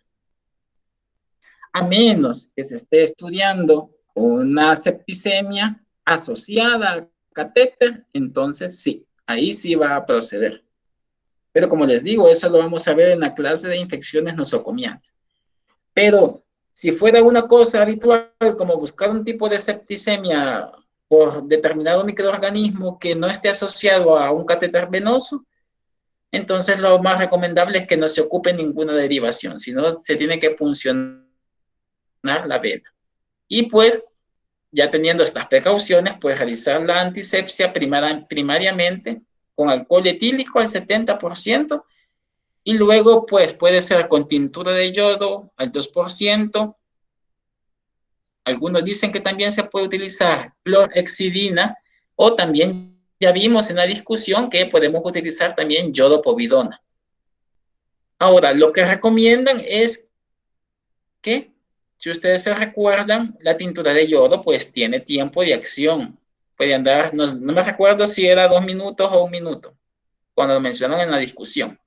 A menos que se esté estudiando una septicemia asociada al catéter, entonces sí, ahí sí va a proceder. Pero como les digo, eso lo vamos a ver en la clase de infecciones nosocomiales. Pero si fuera una cosa habitual, como buscar un tipo de septicemia por determinado microorganismo que no esté asociado a un catéter venoso, entonces lo más recomendable es que no se ocupe ninguna derivación, sino se tiene que puncionar la vena. Y pues, ya teniendo estas precauciones, pues realizar la antisepsia primariamente con alcohol etílico al 70%, y luego pues puede ser con tintura de yodo al 2%. Algunos dicen que también se puede utilizar clorhexidina, o también ya vimos en la discusión que podemos utilizar también yodopovidona. Ahora, lo que recomiendan es que, si ustedes se recuerdan, la tintura de yodo pues tiene tiempo de acción. Puede andar, no me recuerdo si era 2 minutos o 1 minuto. cuando lo mencionan en la discusión.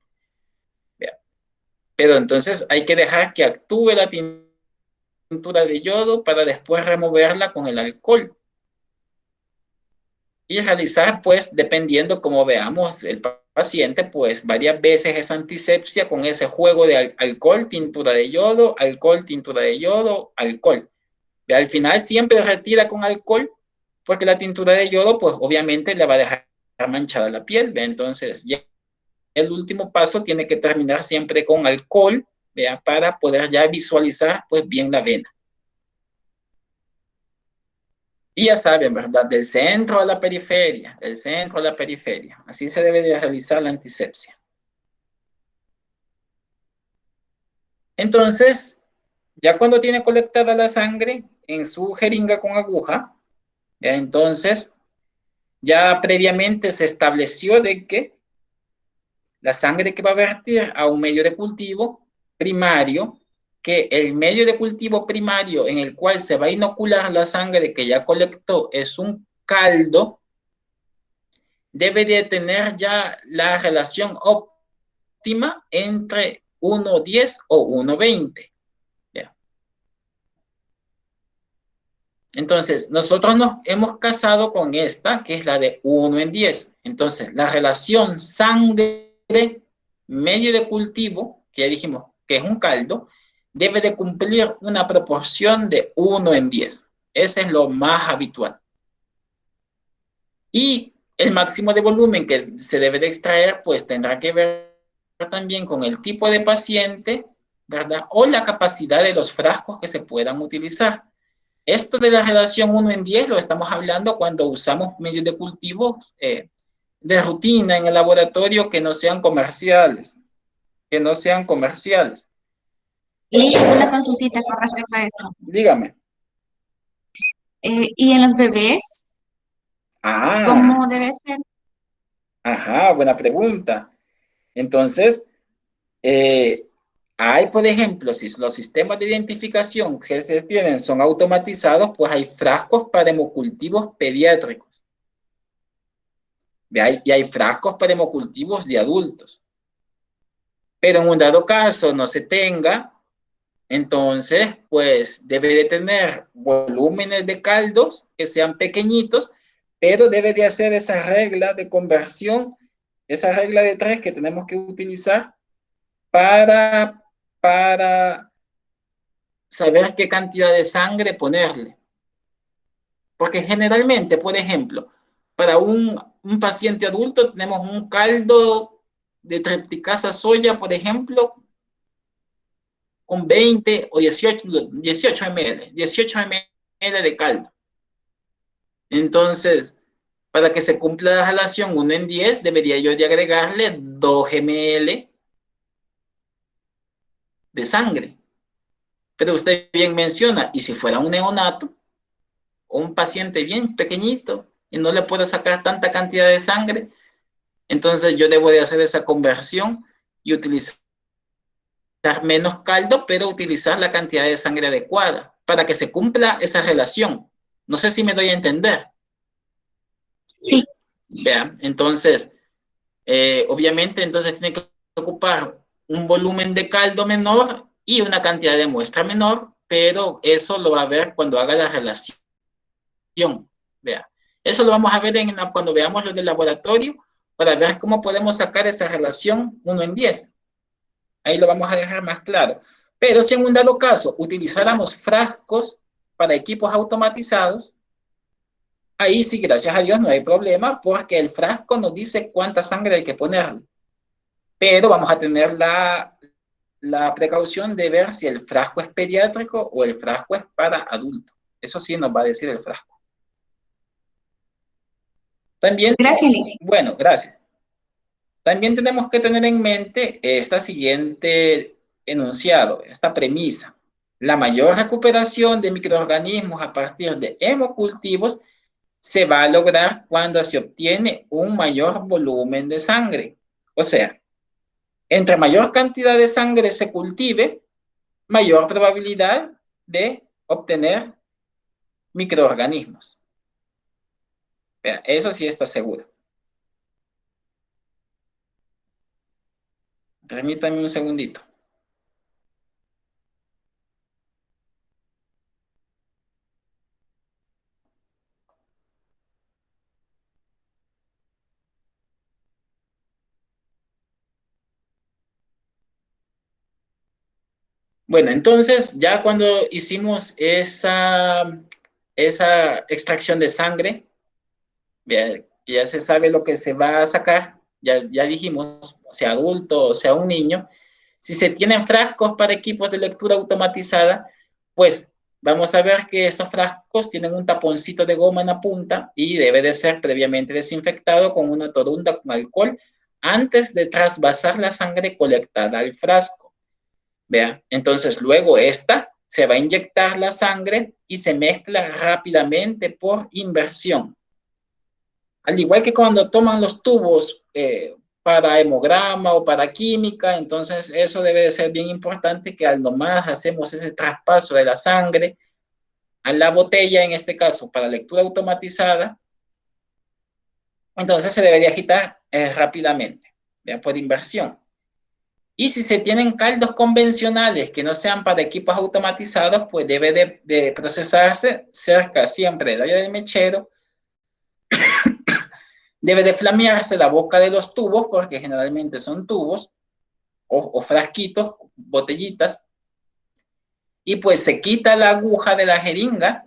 Pero entonces hay que dejar que actúe la tintura de yodo para después removerla con el alcohol. Y realizar, pues, dependiendo como veamos el paciente, pues, varias veces esa antisepsia con ese juego de alcohol, tintura de yodo, alcohol, tintura de yodo, alcohol. Al final siempre retira con alcohol, porque la tintura de yodo, pues, obviamente le va a dejar manchada la piel, ¿ve? Entonces, ya el último paso tiene que terminar siempre con alcohol, ¿vea? Para poder ya visualizar, pues, bien la vena. Y ya saben, ¿verdad? Del centro a la periferia, del centro a la periferia. Así se debe de realizar la antisepsia. Entonces, ya cuando tiene colectada la sangre en su jeringa con aguja, ¿ya? Entonces, ya previamente se estableció de que la sangre que va a vertir a un medio de cultivo primario, que el medio de cultivo primario en el cual se va a inocular la sangre que ya colectó es un caldo, debe de tener ya la relación óptima entre 1,10 o 1,20. Entonces, nosotros nos hemos casado con esta, que es la de 1:10. Entonces, la relación sangre-medio de cultivo, que ya dijimos que es un caldo, debe de cumplir una proporción de 1:10. Ese es lo más habitual. Y el máximo de volumen que se debe de extraer, pues tendrá que ver también con el tipo de paciente, ¿verdad? O la capacidad de los frascos que se puedan utilizar. Esto de la relación 1:10 lo estamos hablando cuando usamos medios de cultivo de rutina en el laboratorio que no sean comerciales, que no sean comerciales. Y una consultita con respecto a eso. Dígame. ¿Y en los bebés, cómo debe ser? Ajá, buena pregunta. Entonces, hay, por ejemplo, si los sistemas de identificación que se tienen son automatizados, pues hay frascos para hemocultivos pediátricos. Y hay frascos para hemocultivos de adultos. Pero en un dado caso no se tenga, entonces, pues debe de tener volúmenes de caldos que sean pequeñitos, pero debe de hacer esa regla de conversión, esa regla de 3 que tenemos que utilizar para saber qué cantidad de sangre ponerle. Porque generalmente, por ejemplo, para un paciente adulto tenemos un caldo de tripticasa soya, por ejemplo, con 20 o 18 ml, 18 ml de caldo. Entonces, para que se cumpla la relación 1:10, debería yo de agregarle 2 ml de sangre. Pero usted bien menciona, y si fuera un neonato, o un paciente bien pequeñito, y no le puedo sacar tanta cantidad de sangre, entonces yo debo de hacer esa conversión y utilizar menos caldo, pero utilizar la cantidad de sangre adecuada para que se cumpla esa relación. No sé si me doy a entender. Sí. Vean, entonces, obviamente, entonces tiene que ocupar un volumen de caldo menor y una cantidad de muestra menor, pero eso lo va a ver cuando haga la relación. Vea, eso lo vamos a ver cuando veamos lo del laboratorio para ver cómo podemos sacar esa relación 1:10. Ahí lo vamos a dejar más claro. Pero si en un dado caso utilizáramos frascos para equipos automatizados, ahí sí, gracias a Dios, no hay problema porque el frasco nos dice cuánta sangre hay que ponerle. Pero vamos a tener la precaución de ver si el frasco es pediátrico o el frasco es para adultos. Eso sí nos va a decir el frasco. También, gracias. Bueno, gracias. También tenemos que tener en mente esta siguiente enunciado, esta premisa. La mayor recuperación de microorganismos a partir de hemocultivos se va a lograr cuando se obtiene un mayor volumen de sangre. O sea, entre mayor cantidad de sangre se cultive, mayor probabilidad de obtener microorganismos. Eso sí está seguro. Permítame un segundito. Bueno, entonces ya cuando hicimos esa extracción de sangre, ya se sabe lo que se va a sacar, ya dijimos, sea adulto o sea un niño. Si se tienen frascos para equipos de lectura automatizada, pues vamos a ver que estos frascos tienen un taponcito de goma en la punta y debe de ser previamente desinfectado con una torunda con alcohol antes de trasvasar la sangre colectada al frasco. Vea, entonces luego esta se va a inyectar la sangre y se mezcla rápidamente por inversión. Al igual que cuando toman los tubos para hemograma o para química, entonces eso debe de ser bien importante que al nomás hacemos ese traspaso de la sangre a la botella, en este caso para lectura automatizada, entonces se debe de agitar rápidamente, ¿ya? Por inversión. Y si se tienen caldos convencionales que no sean para equipos automatizados, pues debe de procesarse cerca siempre del área del mechero. Debe de flamearse la boca de los tubos, porque generalmente son tubos o frasquitos, botellitas, y pues se quita la aguja de la jeringa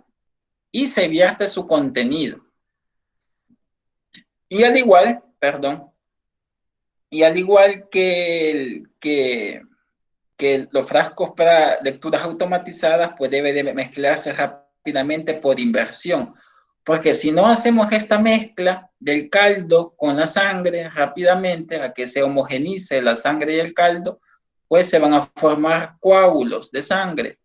y se vierte su contenido. Y al igual, perdón, y al igual que los frascos para lecturas automatizadas, pues debe de mezclarse rápidamente por inversión. Porque si no hacemos esta mezcla del caldo con la sangre rápidamente, a que se homogenice la sangre y el caldo, pues se van a formar coágulos de sangre.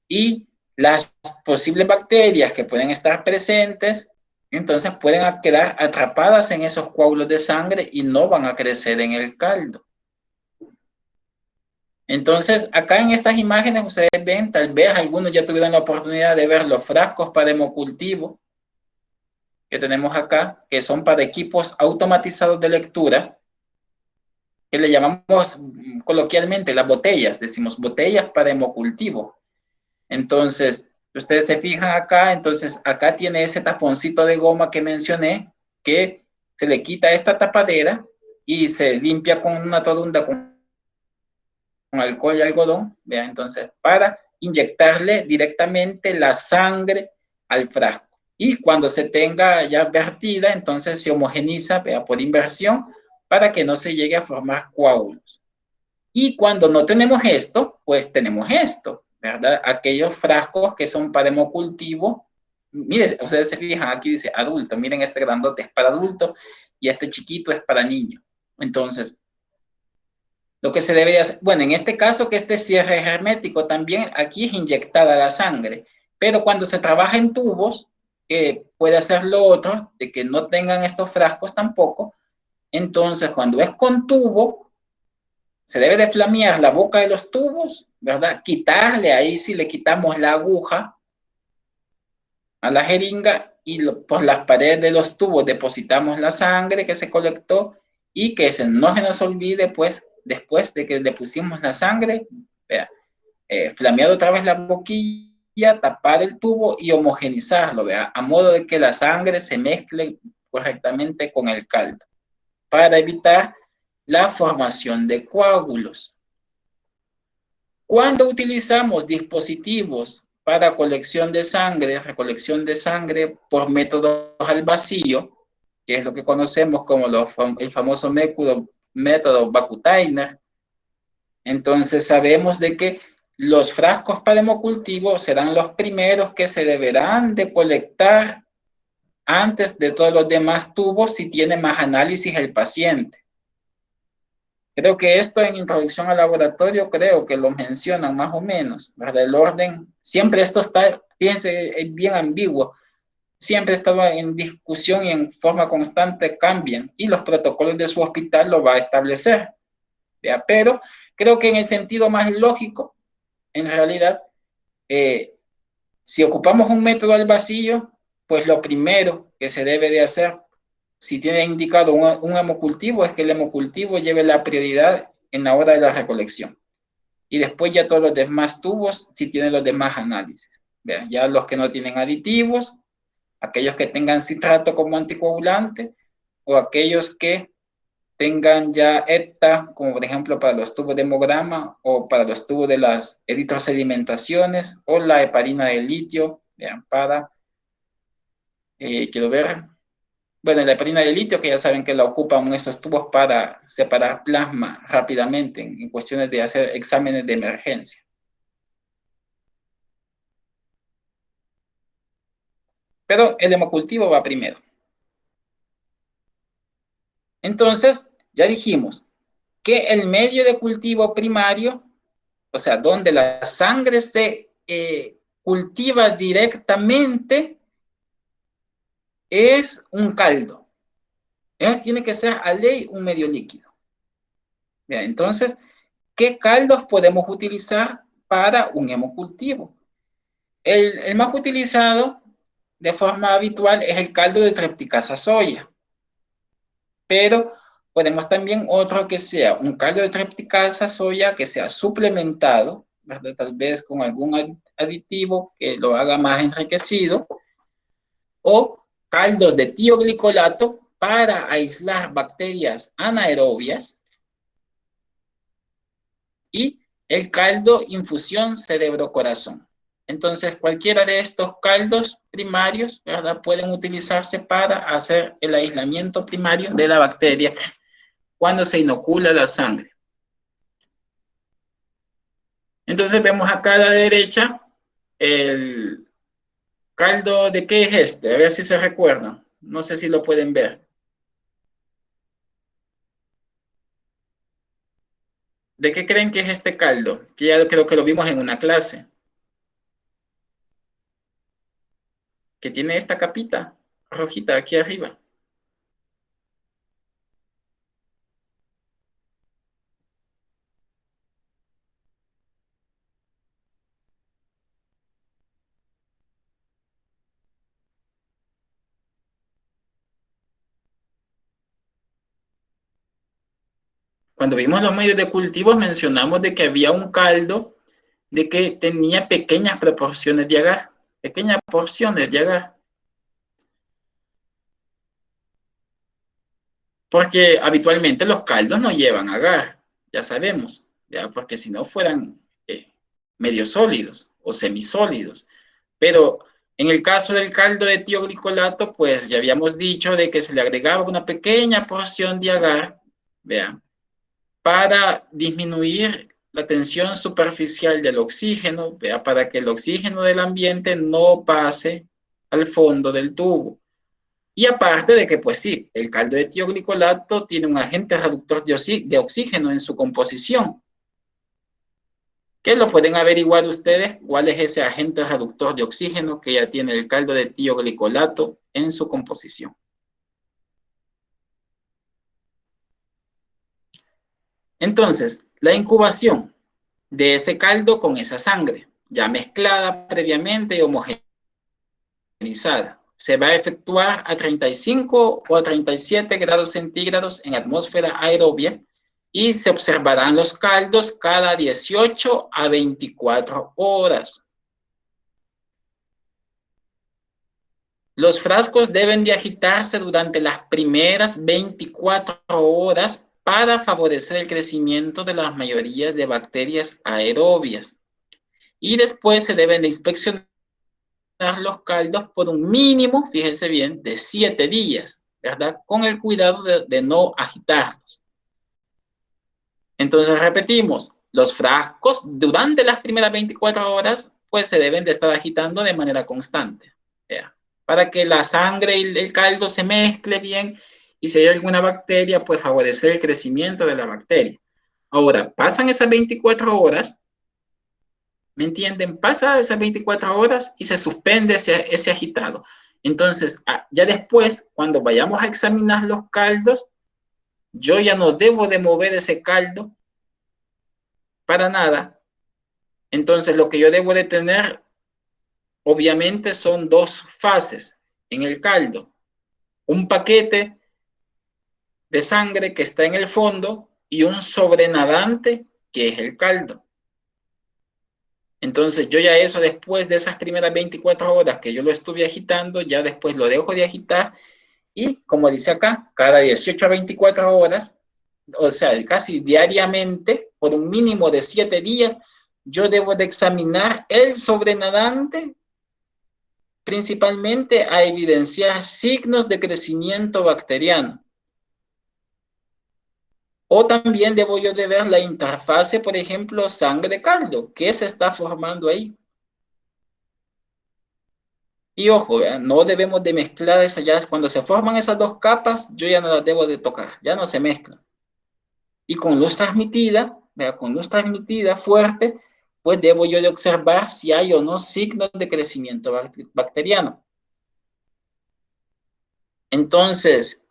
Y las posibles bacterias que pueden estar presentes, entonces pueden quedar atrapadas en esos coágulos de sangre y no van a crecer en el caldo. Entonces, acá en estas imágenes ustedes ven, tal vez algunos ya tuvieron la oportunidad de ver los frascos para hemocultivo que tenemos acá, que son para equipos automatizados de lectura, que le llamamos coloquialmente las botellas, decimos botellas para hemocultivo. Entonces, ustedes se fijan acá, entonces acá tiene ese taponcito de goma que mencioné, que se le quita esta tapadera y se limpia con una torunda con alcohol y algodón, ¿vea? Entonces, para inyectarle directamente la sangre al frasco. Y cuando se tenga ya vertida, entonces se homogeniza, ¿vea? Por inversión, para que no se llegue a formar coágulos. Y cuando no tenemos esto, pues tenemos esto, ¿verdad? Aquellos frascos que son para hemocultivo. Miren, ustedes se fijan, aquí dice adulto, miren este grandote es para adulto y este chiquito es para niño. Entonces, lo que se debería hacer, bueno, en este caso que este cierre es hermético, también aquí es inyectada la sangre, pero cuando se trabaja en tubos, puede hacer lo otro, de que no tengan estos frascos tampoco. Entonces, cuando es con tubo, se debe de flamear la boca de los tubos, ¿verdad? Quitarle, ahí sí le quitamos la aguja a la jeringa y por las paredes de los tubos depositamos la sangre que se colectó y que no se nos olvide, pues, después de que le pusimos la sangre, vea, flamear otra vez la boquilla, tapar el tubo y homogenizarlo, vea, a modo de que la sangre se mezcle correctamente con el caldo, para evitar la formación de coágulos. Cuando utilizamos dispositivos para colección de sangre, recolección de sangre por métodos al vacío, que es lo que conocemos como el famoso método Bakutainer, entonces sabemos de que los frascos para hemocultivo serán los primeros que se deberán de colectar antes de todos los demás tubos si tiene más análisis el paciente. Creo que esto en introducción al laboratorio, creo que lo mencionan más o menos, ¿verdad? El orden, siempre esto está, fíjense, es bien ambiguo, siempre estaba en discusión y en forma constante cambian, y los protocolos de su hospital lo va a establecer, ¿ya? Pero creo que en el sentido más lógico, en realidad, si ocupamos un método al vacío, pues lo primero que se debe de hacer, si tiene indicado un hemocultivo, es que el hemocultivo lleve la prioridad en la hora de la recolección. Y después ya todos los demás tubos si tienen los demás análisis. Vean, ya los que no tienen aditivos, aquellos que tengan citrato como anticoagulante o aquellos que tengan ya EPTA, como por ejemplo para los tubos de hemograma o para los tubos de las eritrosedimentaciones o la heparina de litio, vean, para, quiero ver, bueno, la heparina de litio que ya saben que la ocupan estos tubos para separar plasma rápidamente en cuestiones de hacer exámenes de emergencia. Pero el hemocultivo va primero. Entonces, ya dijimos que el medio de cultivo primario, o sea, donde la sangre se cultiva directamente, es un caldo. Tiene que ser a ley un medio líquido. Bien, entonces, ¿qué caldos podemos utilizar para un hemocultivo? El más utilizado de forma habitual es el caldo de tripticasa soya. Pero podemos también otro que sea un caldo de tripticasa soya que sea suplementado, ¿verdad? Tal vez con algún aditivo que lo haga más enriquecido, o caldos de tioglicolato para aislar bacterias anaerobias, y el caldo infusión cerebro-corazón. Entonces, cualquiera de estos caldos primarios, ¿verdad?, pueden utilizarse para hacer el aislamiento primario de la bacteria cuando se inocula la sangre. Entonces vemos acá a la derecha el caldo. ¿De qué es este? A ver si se recuerdan. No sé si lo pueden ver. ¿De qué creen que es este caldo? Que ya creo que lo vimos en una clase. Que tiene esta capita rojita aquí arriba. Cuando vimos los medios de cultivo mencionamos de que había un caldo de que tenía pequeñas proporciones de agar, pequeñas porciones de agar. Porque habitualmente los caldos no llevan agar, ya sabemos, ¿ya? Porque si no fueran medio sólidos o semisólidos. Pero en el caso del caldo de tioglicolato, pues ya habíamos dicho de que se le agregaba una pequeña porción de agar, vean, para disminuir la tensión superficial del oxígeno, ¿vea?, para que el oxígeno del ambiente no pase al fondo del tubo. Y aparte de que, pues sí, el caldo de tioglicolato tiene un agente reductor de oxígeno en su composición. ¿Qué lo pueden averiguar ustedes? ¿Cuál es ese agente reductor de oxígeno que ya tiene el caldo de tioglicolato en su composición? Entonces, la incubación de ese caldo con esa sangre, ya mezclada previamente y homogeneizada, se va a efectuar a 35 o a 37 grados centígrados en atmósfera aerobia y se observarán los caldos cada 18 a 24 horas. Los frascos deben de agitarse durante las primeras 24 horas para favorecer el crecimiento de las mayorías de bacterias aerobias. Y después se deben de inspeccionar los caldos por un mínimo, fíjense bien, de 7 días, ¿verdad? Con el cuidado de no agitarlos. Entonces repetimos, los frascos durante las primeras 24 horas, pues se deben de estar agitando de manera constante, ¿ya?, para que la sangre y el caldo se mezcle bien y si hay alguna bacteria, pues favorecer el crecimiento de la bacteria. Ahora, pasan esas 24 horas, ¿me entienden? Pasa esas 24 horas y se suspende ese agitado. Entonces, ya después, cuando vayamos a examinar los caldos, yo ya no debo de mover ese caldo para nada. Entonces, lo que yo debo de tener, obviamente, son dos fases en el caldo. Un paquete de sangre que está en el fondo y un sobrenadante, que es el caldo. Entonces, yo ya eso después de esas primeras 24 horas que yo lo estuve agitando, ya después lo dejo de agitar y, como dice acá, cada 18 a 24 horas, o sea, casi diariamente, por un mínimo de 7 días, yo debo de examinar el sobrenadante principalmente a evidenciar signos de crecimiento bacteriano. O también debo yo de ver la interfase, por ejemplo, sangre-caldo. ¿Qué se está formando ahí? Y ojo, no debemos de mezclar esas ya. Cuando se forman esas dos capas, yo ya no las debo de tocar. Ya no se mezclan. Y con luz transmitida, con luz transmitida fuerte, pues debo yo de observar si hay o no signos de crecimiento bacteriano. Entonces,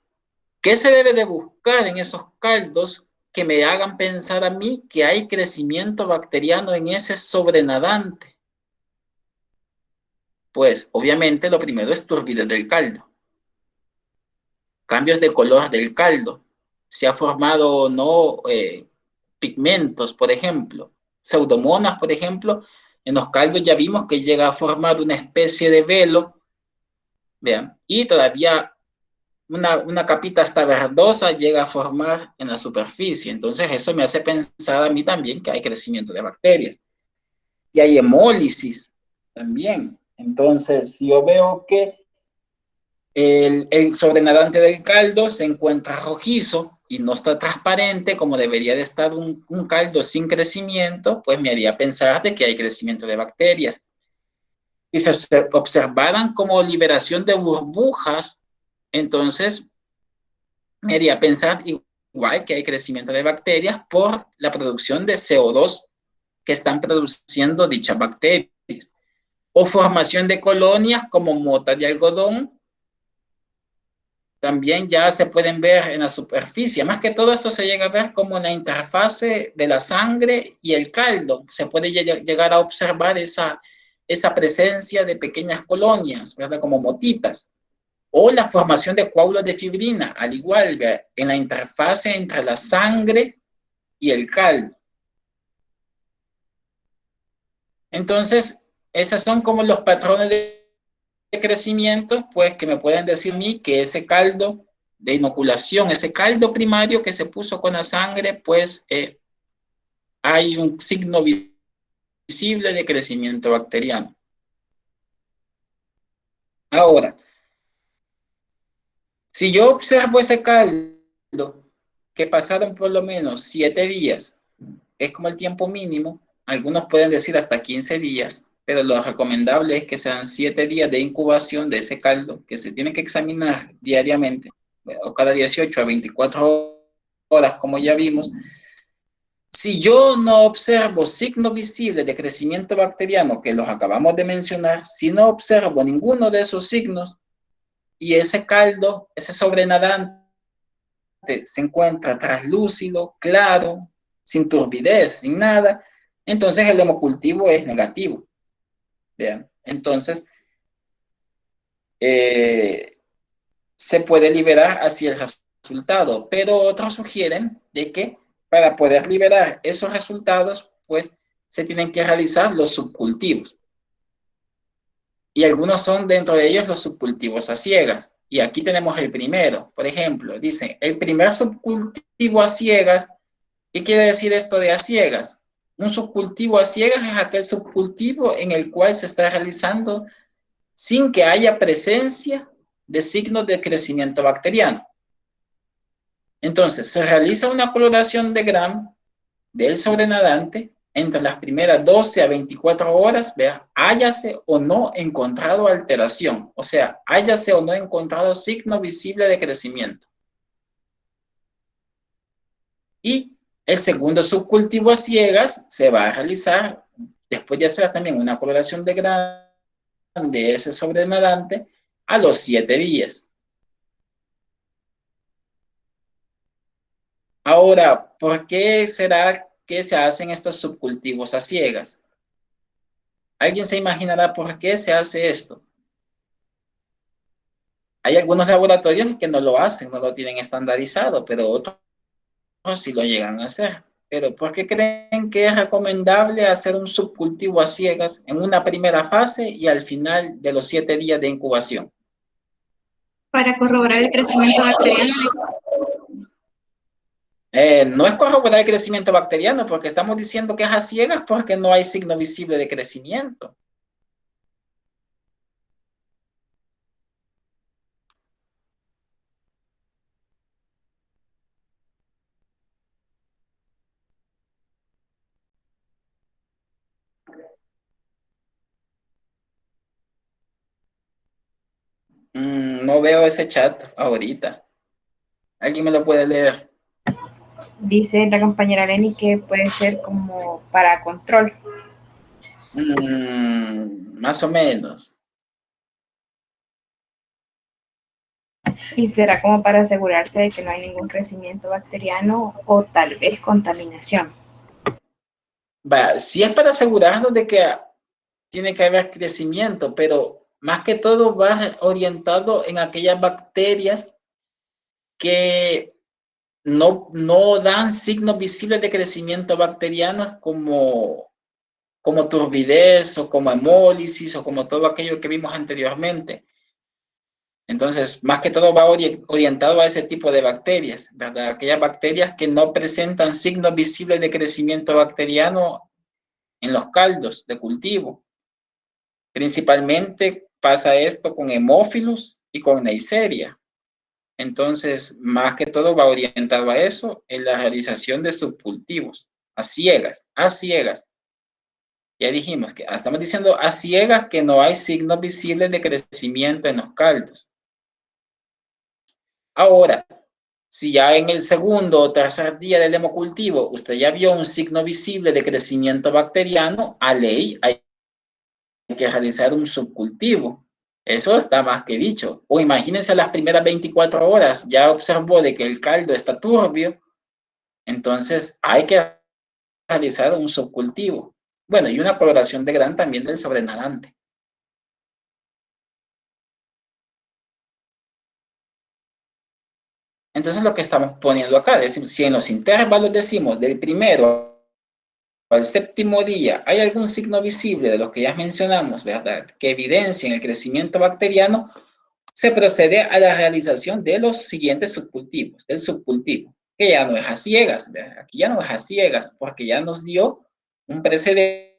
¿qué se debe de buscar en esos caldos que me hagan pensar a mí que hay crecimiento bacteriano en ese sobrenadante? Pues obviamente lo primero es turbidez del caldo, cambios de color del caldo, si ha formado o no pigmentos, por ejemplo, pseudomonas, por ejemplo, en los caldos ya vimos que llega a formar una especie de velo, vean, y todavía una capita hasta verdosa llega a formar en la superficie. Entonces eso me hace pensar a mí también que hay crecimiento de bacterias. Y hay hemólisis también. Entonces, si yo veo que el sobrenadante del caldo se encuentra rojizo y no está transparente como debería de estar un caldo sin crecimiento, pues me haría pensar de que hay crecimiento de bacterias. Y se observaran como liberación de burbujas, entonces me haría pensar igual que hay crecimiento de bacterias por la producción de CO2 que están produciendo dichas bacterias. O formación de colonias como motas de algodón, también ya se pueden ver en la superficie. Más que todo esto se llega a ver como en la interfase de la sangre y el caldo. Se puede llegar a observar esa presencia de pequeñas colonias, ¿verdad? Como motitas. O la formación de coágulos de fibrina, al igual, ¿verdad? En la interfase entre la sangre y el caldo. Entonces, esos son como los patrones de crecimiento, pues que me pueden decir a mí que ese caldo de inoculación, ese caldo primario que se puso con la sangre, pues hay un signo visible de crecimiento bacteriano. Ahora, si yo observo ese caldo que pasaron por lo menos 7 días, es como el tiempo mínimo, algunos pueden decir hasta 15 días, pero lo recomendable es que sean 7 días de incubación de ese caldo que se tiene que examinar diariamente, o cada 18 a 24 horas, como ya vimos. Si yo no observo signos visibles de crecimiento bacteriano, que los acabamos de mencionar, si no observo ninguno de esos signos y ese caldo, ese sobrenadante, se encuentra translúcido, claro, sin turbidez, sin nada, entonces el hemocultivo es negativo. ¿Vean? Entonces, se puede liberar así el resultado, pero otros sugieren de que para poder liberar esos resultados, pues se tienen que realizar los subcultivos. Y algunos son dentro de ellos los subcultivos a ciegas. Y aquí tenemos el primero. Por ejemplo, dice, el primer subcultivo a ciegas. ¿Qué quiere decir esto de a ciegas? Un subcultivo a ciegas es aquel subcultivo en el cual se está realizando sin que haya presencia de signos de crecimiento bacteriano. Entonces, se realiza una coloración de Gram del sobrenadante entre las primeras 12 a 24 horas, vea, háyase o no encontrado alteración, o sea, háyase o no encontrado signo visible de crecimiento. Y el segundo subcultivo a ciegas se va a realizar después de hacer también una coloración de Gram de ese sobrenadante a los 7 días. Ahora, ¿por qué será que se hacen estos subcultivos a ciegas? ¿Alguien se imaginará por qué se hace esto? Hay algunos laboratorios que no lo hacen, no lo tienen estandarizado, pero otros si lo llegan a hacer. Pero ¿por qué creen que es recomendable hacer un subcultivo a ciegas en una primera fase y al final de los 7 días de incubación? Para corroborar el crecimiento bacteriano. No es corroborar el crecimiento bacteriano, porque estamos diciendo que es a ciegas porque no hay signo visible de crecimiento. No veo ese chat ahorita. ¿Alguien me lo puede leer? Dice la compañera Lenny que puede ser como para control. Más o menos. Y será como para asegurarse de que no hay ningún crecimiento bacteriano o tal vez contaminación. Si es para asegurarnos de que tiene que haber crecimiento, pero más que todo va orientado en aquellas bacterias que no dan signos visibles de crecimiento bacteriano como turbidez o como hemólisis o como todo aquello que vimos anteriormente. Entonces, más que todo va orientado a ese tipo de bacterias, ¿verdad? Aquellas bacterias que no presentan signos visibles de crecimiento bacteriano en los caldos de cultivo. Principalmente pasa esto con Haemophilus y con Neisseria. Entonces, más que todo va orientado a eso en la realización de subcultivos, a ciegas, a ciegas. Ya dijimos que estamos diciendo a ciegas que no hay signos visibles de crecimiento en los caldos. Ahora, si ya en el segundo o tercer día del hemocultivo usted ya vio un signo visible de crecimiento bacteriano, a ley hay que realizar un subcultivo. Eso está más que dicho. O imagínense las primeras 24 horas, ya observó de que el caldo está turbio, entonces hay que realizar un subcultivo. Bueno, y una coloración de grano también del sobrenadante. Entonces lo que estamos poniendo acá, decimos, si en los intervalos decimos del primero al séptimo día hay algún signo visible de los que ya mencionamos, ¿verdad?, que evidencien el crecimiento bacteriano, se procede a la realización de los siguientes subcultivos, del subcultivo, que ya no es a ciegas, ¿verdad? Aquí ya no es a ciegas, porque ya nos dio un precedente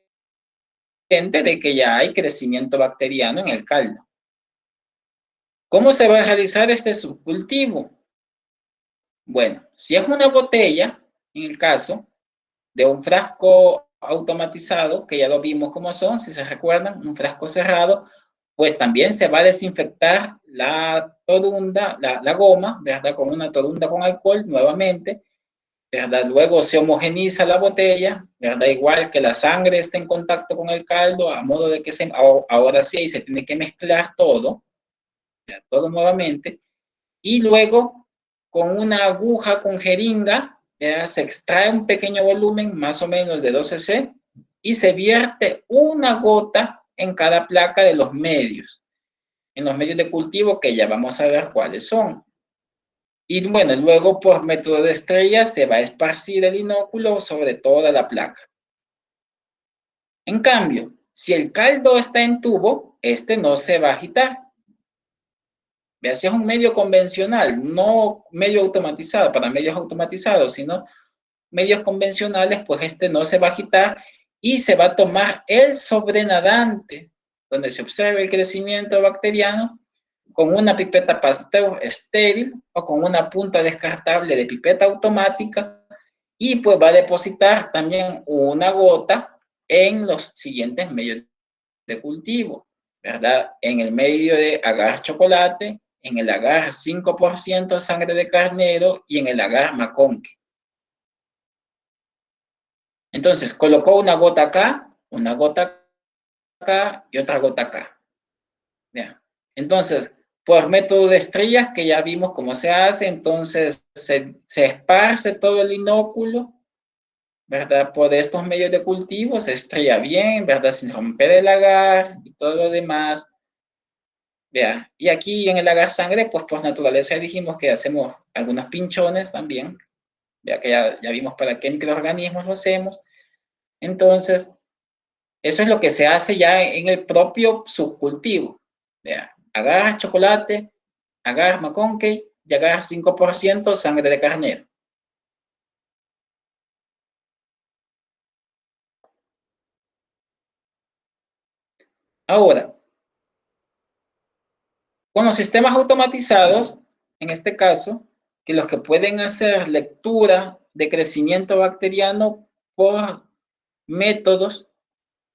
de que ya hay crecimiento bacteriano en el caldo. ¿Cómo se va a realizar este subcultivo? Bueno, si es una botella, en el caso de un frasco automatizado, que ya lo vimos cómo son, si se recuerdan, un frasco cerrado, pues también se va a desinfectar la torunda, la goma, ¿verdad? Con una torunda con alcohol nuevamente, ¿verdad? Luego se homogeniza la botella, ¿verdad? Igual que la sangre esté en contacto con el caldo, a modo de que ahora sí se tiene que mezclar todo, ¿verdad? Todo nuevamente, y luego con una aguja con jeringa, ¿verdad?, se extrae un pequeño volumen, más o menos de 12 cc, y se vierte una gota en cada placa de los medios, en los medios de cultivo que ya vamos a ver cuáles son. Y bueno, luego por método de estrella se va a esparcir el inóculo sobre toda la placa. En cambio, si el caldo está en tubo, este no se va a agitar. Vea, si es un medio convencional, no medio automatizado, para medios automatizados, sino medios convencionales, pues este no se va a agitar y se va a tomar el sobrenadante, donde se observa el crecimiento bacteriano, con una pipeta Pasteur estéril o con una punta descartable de pipeta automática, y pues va a depositar también una gota en los siguientes medios de cultivo, ¿verdad? En el medio de agar chocolate, en el agar 5% sangre de carnero y en el agar maconque. Entonces, colocó una gota acá y otra gota acá. Bien. Entonces, por método de estrellas, que ya vimos cómo se hace, entonces se esparce todo el inóculo, ¿verdad? Por estos medios de cultivo, se estrella bien, ¿verdad? Sin romper el agar y todo lo demás. Vea, y aquí en el agar sangre, pues por naturaleza dijimos que hacemos algunos pinchones también, ya que ya vimos para qué microorganismos lo hacemos. Entonces, eso es lo que se hace ya en el propio subcultivo. Vea, agarras chocolate, agarras McConkey y agarras 5% sangre de carnero. Ahora, con los sistemas automatizados, en este caso, que los que pueden hacer lectura de crecimiento bacteriano por métodos,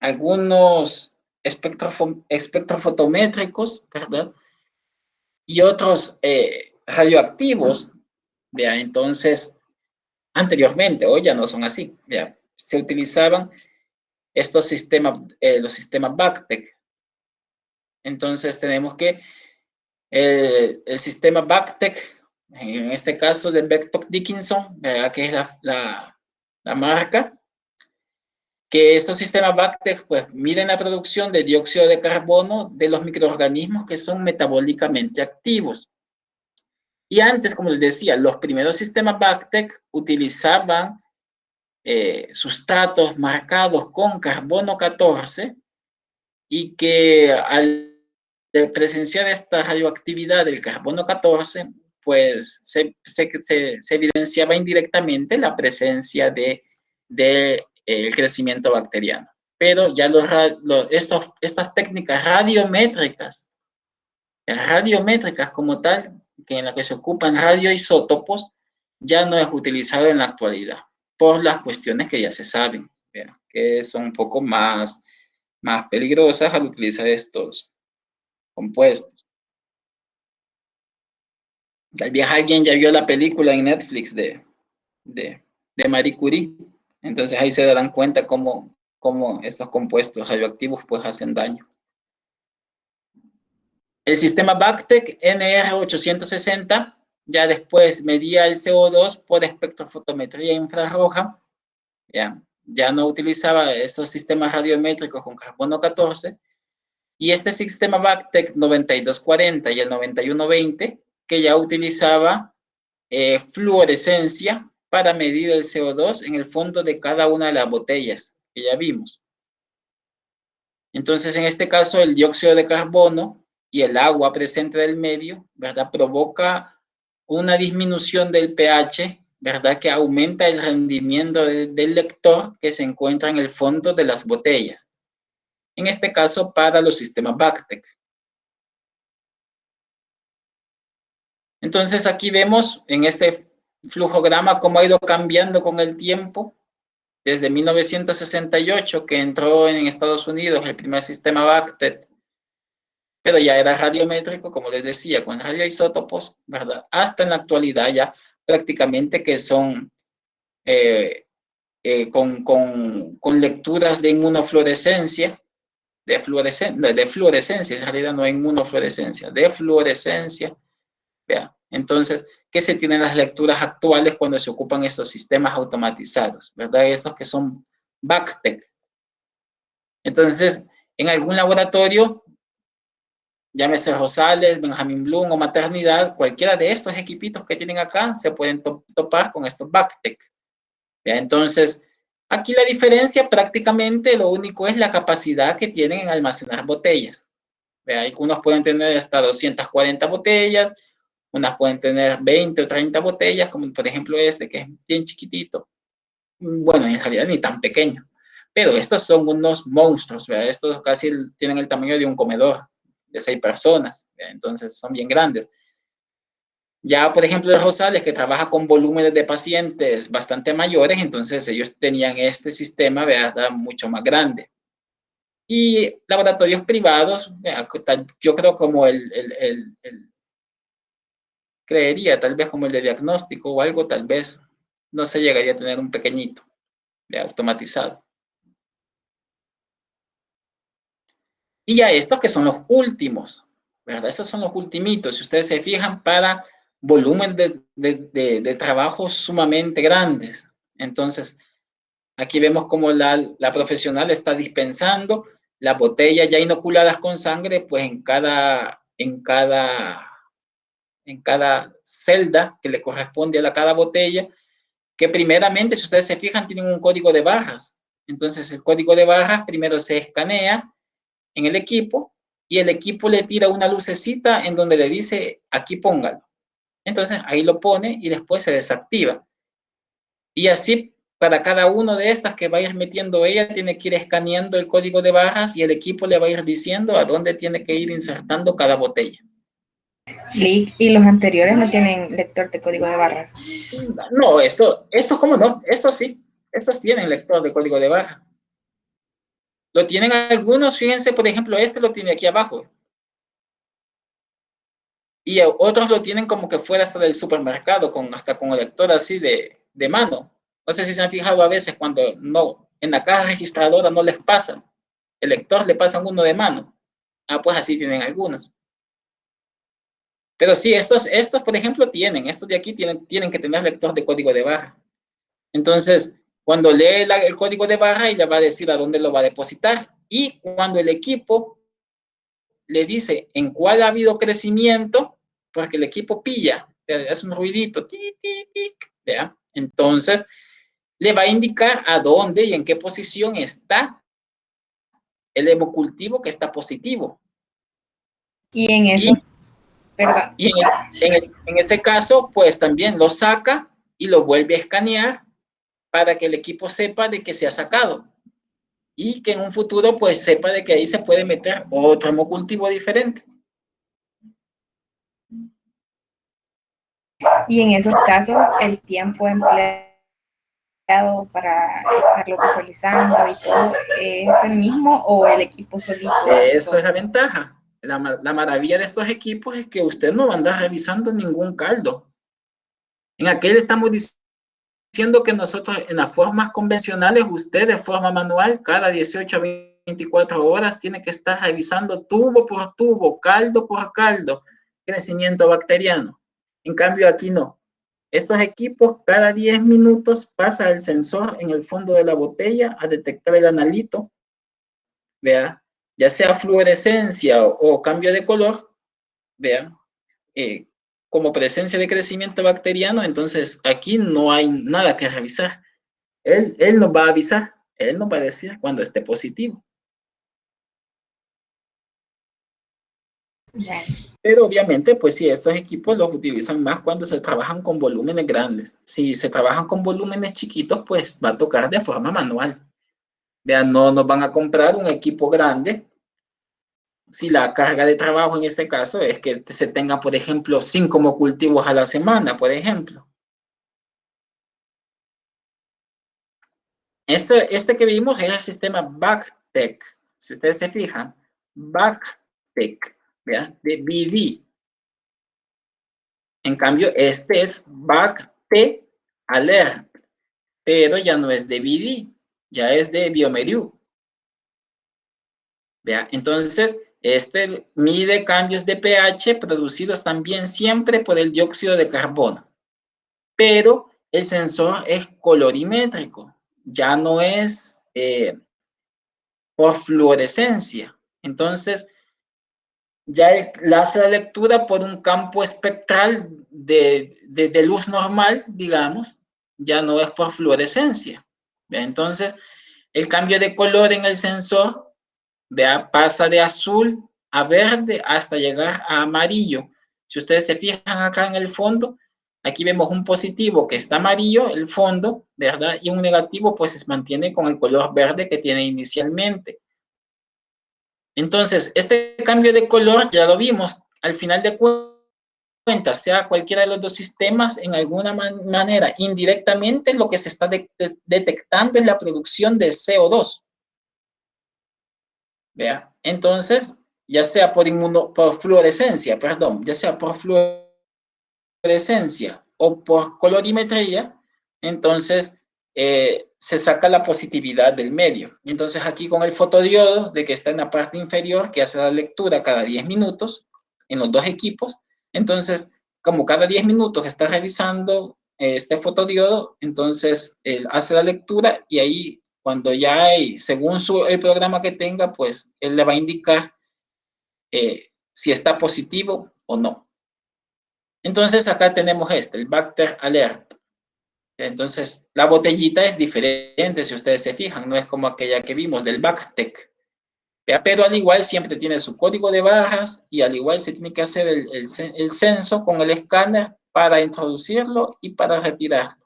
algunos espectrofotométricos, ¿verdad? Y otros radioactivos, ¿vea? Entonces, anteriormente, hoy ya no son así, ¿vea? Se utilizaban estos sistemas, los sistemas BACTEC. Entonces, tenemos que el sistema BACTEC, en este caso de Becton Dickinson, ¿verdad? Que es la marca, que estos sistemas BACTEC pues, miden la producción de dióxido de carbono de los microorganismos que son metabólicamente activos. Y antes, como les decía, los primeros sistemas BACTEC utilizaban sustratos marcados con carbono 14 y que al presenciar esta radioactividad del carbono 14, pues se evidenciaba indirectamente la presencia de el crecimiento bacteriano. Pero ya estas técnicas radiométricas como tal, que en la que se ocupan radioisótopos, ya no es utilizado en la actualidad, por las cuestiones que ya se saben, ¿verdad? Que son un poco más peligrosas al utilizar estos compuestos. Tal vez alguien ya vio la película en Netflix de Marie Curie, entonces ahí se darán cuenta cómo estos compuestos radioactivos pues hacen daño. El sistema BACTEC NR860 ya después medía el CO2 por espectrofotometría infrarroja, ya no utilizaba esos sistemas radiométricos con carbono 14, y este sistema BACTEC 9240 y el 9120, que ya utilizaba fluorescencia para medir el CO2 en el fondo de cada una de las botellas que ya vimos. Entonces, en este caso, el dióxido de carbono y el agua presente del medio, ¿verdad? Provoca una disminución del pH, ¿verdad? Que aumenta el rendimiento del lector que se encuentra en el fondo de las botellas. En este caso, para los sistemas BACTEC. Entonces, aquí vemos en este flujograma cómo ha ido cambiando con el tiempo. Desde 1968, que entró en Estados Unidos el primer sistema BACTEC, pero ya era radiométrico, como les decía, con radioisótopos, ¿verdad? Hasta en la actualidad ya prácticamente que son con lecturas de inmunofluorescencia, de fluorescencia, en realidad no hay inmunofluorescencia, de fluorescencia, ¿vea? Entonces, ¿qué se tienen las lecturas actuales cuando se ocupan estos sistemas automatizados, ¿verdad? Estos que son BACTEC. Entonces, en algún laboratorio, llámese Rosales, Benjamin Bloom o Maternidad, cualquiera de estos equipitos que tienen acá se pueden topar con estos BACTEC. Entonces, aquí la diferencia prácticamente lo único es la capacidad que tienen en almacenar botellas. Algunos pueden tener hasta 240 botellas, unas pueden tener 20 o 30 botellas, como por ejemplo este que es bien chiquitito. Bueno, en realidad ni tan pequeño. Pero estos son unos monstruos, ¿verdad? Estos casi tienen el tamaño de un comedor de 6 personas, ¿verdad? Entonces son bien grandes. Ya, por ejemplo, el Rosales, que trabaja con volúmenes de pacientes bastante mayores, entonces ellos tenían este sistema, ¿verdad? Mucho más grande. Y laboratorios privados, yo creo como creería, tal vez como el de diagnóstico o algo, tal vez no se llegaría a tener un pequeñito, automatizado. Y ya estos que son los últimos, ¿verdad? Estos son los ultimitos, si ustedes se fijan, para volumen de trabajo sumamente grandes. Entonces, aquí vemos cómo la profesional está dispensando las botellas ya inoculadas con sangre, pues en cada celda que le corresponde a cada botella, que primeramente, si ustedes se fijan, tienen un código de barras. Entonces, el código de barras primero se escanea en el equipo y el equipo le tira una lucecita en donde le dice, aquí póngalo. Entonces, ahí lo pone y después se desactiva. Y así, para cada uno de estas que va a ir metiendo ella, tiene que ir escaneando el código de barras y el equipo le va a ir diciendo a dónde tiene que ir insertando cada botella. ¿Y los anteriores no tienen lector de código de barras? No, estos ¿cómo no? Estos sí, estos tienen lector de código de barras. Lo tienen algunos, fíjense, por ejemplo, este lo tiene aquí abajo. Y otros lo tienen como que fuera hasta del supermercado, hasta con el lector así de mano. No sé si se han fijado a veces cuando no, en la caja registradora no les pasa. El lector le pasan uno de mano. Ah, pues así tienen algunos. Pero sí, estos por ejemplo, estos de aquí tienen que tener lector de código de barra. Entonces, cuando lee el código de barra, ella va a decir a dónde lo va a depositar. Y cuando el equipo le dice en cuál ha habido crecimiento, porque el equipo pilla, hace un ruidito, tic, tic, tic, ¿vea? Entonces, le va a indicar a dónde y en qué posición está el hemocultivo que está positivo. Y en eso, perdón. Y en ese caso, pues también lo saca y lo vuelve a escanear para que el equipo sepa de que se ha sacado y que en un futuro pues sepa de que ahí se puede meter otro hemocultivo diferente. Y en esos casos, el tiempo empleado para estarlo visualizando y todo, ¿es el mismo o el equipo solito? Eso es la ventaja. La maravilla de estos equipos es que usted no va a andar revisando ningún caldo. En aquel estamos diciendo que nosotros en las formas convencionales, usted de forma manual, cada 18 a 24 horas tiene que estar revisando tubo por tubo, caldo por caldo, crecimiento bacteriano. En cambio aquí no. Estos equipos cada 10 minutos pasa el sensor en el fondo de la botella a detectar el analito, vea, ya sea fluorescencia o cambio de color, vean, como presencia de crecimiento bacteriano, entonces aquí no hay nada que revisar. Él nos va a avisar, él nos va a decir cuando esté positivo. Bien. Pero obviamente, pues sí, estos equipos los utilizan más cuando se trabajan con volúmenes grandes. Si se trabajan con volúmenes chiquitos, pues va a tocar de forma manual. Vean, no nos van a comprar un equipo grande si la carga de trabajo en este caso es que se tenga, por ejemplo, 5 cultivos a la semana, por ejemplo. Este que vimos es el sistema BACTEC. Si ustedes se fijan, BACTEC, ¿ya? De BD. En cambio, este es BACT Alert, pero ya no es de BD, ya es de bioMérieux. ¿Vea? Entonces, este mide cambios de pH producidos también siempre por el dióxido de carbono, pero el sensor es colorimétrico, ya no es por fluorescencia. Entonces, ya hace la lectura por un campo espectral de luz normal, digamos, ya no es por fluorescencia. ¿Vea? Entonces, el cambio de color en el sensor, vea, pasa de azul a verde hasta llegar a amarillo. Si ustedes se fijan acá en el fondo, aquí vemos un positivo que está amarillo, el fondo, ¿verdad? Y un negativo pues se mantiene con el color verde que tiene inicialmente. Entonces, este cambio de color ya lo vimos. Al final de cuentas, sea cualquiera de los dos sistemas, en alguna manera, indirectamente, lo que se está detectando es la producción de CO2. ¿Vea? Entonces, ya sea por fluorescencia, perdón, ya sea por fluorescencia o por colorimetría, entonces se saca la positividad del medio. Entonces aquí con el fotodiodo de que está en la parte inferior, que hace la lectura cada 10 minutos en los dos equipos, entonces como cada 10 minutos está revisando este fotodiodo, entonces él hace la lectura y ahí cuando ya hay, según el programa que tenga, pues él le va a indicar si está positivo o no. Entonces acá tenemos el Bacter Alert. Entonces, la botellita es diferente, si ustedes se fijan, no es como aquella que vimos del Bactec. Pero al igual siempre tiene su código de barras y al igual se tiene que hacer el censo con el escáner para introducirlo y para retirarlo.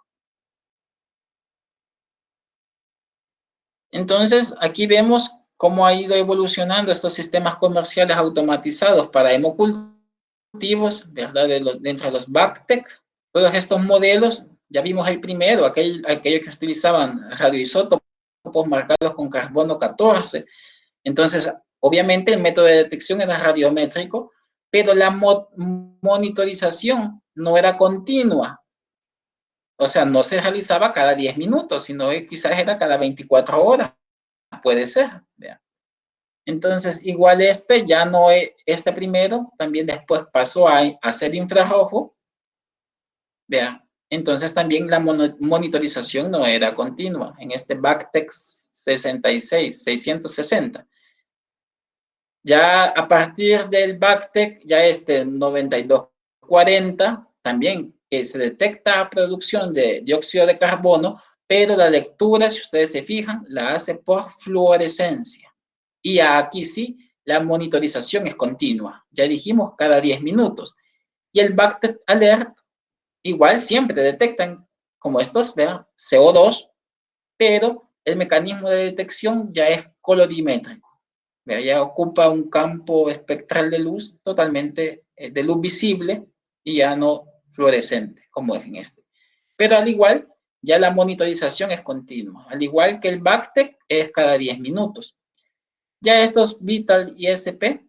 Entonces, aquí vemos cómo ha ido evolucionando estos sistemas comerciales automatizados para hemocultivos, ¿verdad? Dentro de los Bactec, todos estos modelos, ya vimos el primero, aquellos que utilizaban radioisótopos marcados con carbono 14. Entonces, obviamente el método de detección era radiométrico, pero la monitorización no era continua. O sea, no se realizaba cada 10 minutos, sino quizás era cada 24 horas, puede ser. ¿Vea? Entonces, igual ya no, este primero también después pasó a ser infrarrojo. ¿Vea? Entonces también la monitorización no era continua en este Bactec 660. Ya a partir del Bactec, ya este 9240, también se detecta producción de dióxido de carbono, pero la lectura, si ustedes se fijan, la hace por fluorescencia. Y aquí sí, la monitorización es continua. Ya dijimos cada 10 minutos. Y el Bactec Alert, igual siempre detectan como estos, vean, CO2, pero el mecanismo de detección ya es colorimétrico. Ya ocupa un campo espectral de luz totalmente de luz visible y ya no fluorescente, como es en este. Pero al igual, ya la monitorización es continua. Al igual que el Bactec es cada 10 minutos. Ya estos Vital y ESP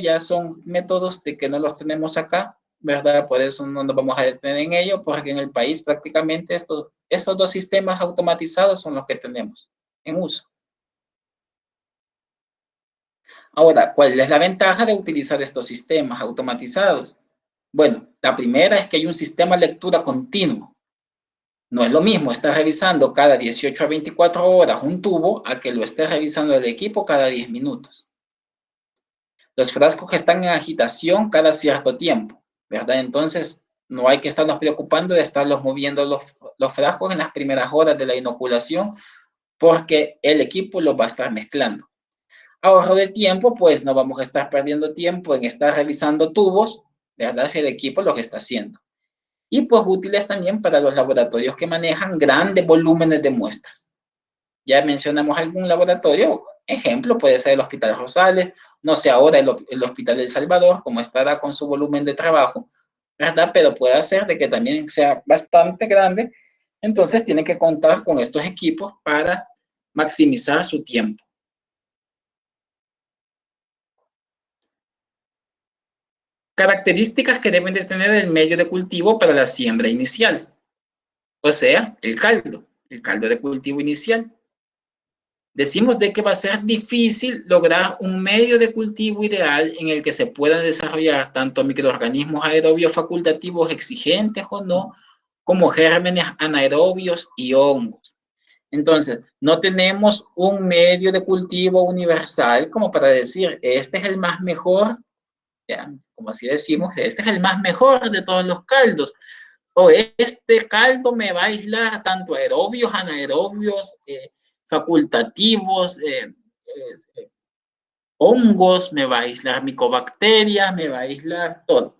ya son métodos de que no los tenemos acá, ¿verdad? Por eso no nos vamos a detener en ello, porque en el país prácticamente estos dos sistemas automatizados son los que tenemos en uso. Ahora, ¿cuál es la ventaja de utilizar estos sistemas automatizados? Bueno, la primera es que hay un sistema de lectura continuo. No es lo mismo estar revisando cada 18 a 24 horas un tubo a que lo esté revisando el equipo cada 10 minutos. Los frascos están en agitación cada cierto tiempo, ¿verdad? Entonces, no hay que estarnos preocupando de estarlos moviendo los frascos en las primeras horas de la inoculación porque el equipo los va a estar mezclando. Ahorro de tiempo, pues no vamos a estar perdiendo tiempo en estar revisando tubos, ¿verdad? Si el equipo lo que está haciendo. Y pues útiles también para los laboratorios que manejan grandes volúmenes de muestras. Ya mencionamos algún laboratorio, ejemplo, puede ser el Hospital Rosales, no sé ahora el Hospital El Salvador, como estará con su volumen de trabajo, ¿verdad? Pero puede ser de que también sea bastante grande, entonces tiene que contar con estos equipos para maximizar su tiempo. Características que deben de tener el medio de cultivo para la siembra inicial, o sea, el caldo de cultivo inicial. Decimos de que va a ser difícil lograr un medio de cultivo ideal en el que se puedan desarrollar tanto microorganismos aerobios facultativos exigentes o no, como gérmenes anaerobios y hongos. Entonces, no tenemos un medio de cultivo universal como para decir, este es el más mejor, ya, como así decimos, este es el más mejor de todos los caldos, o este caldo me va a aislar tanto aerobios, anaerobios, facultativos, hongos, me va a aislar micobacterias, me va a aislar todo.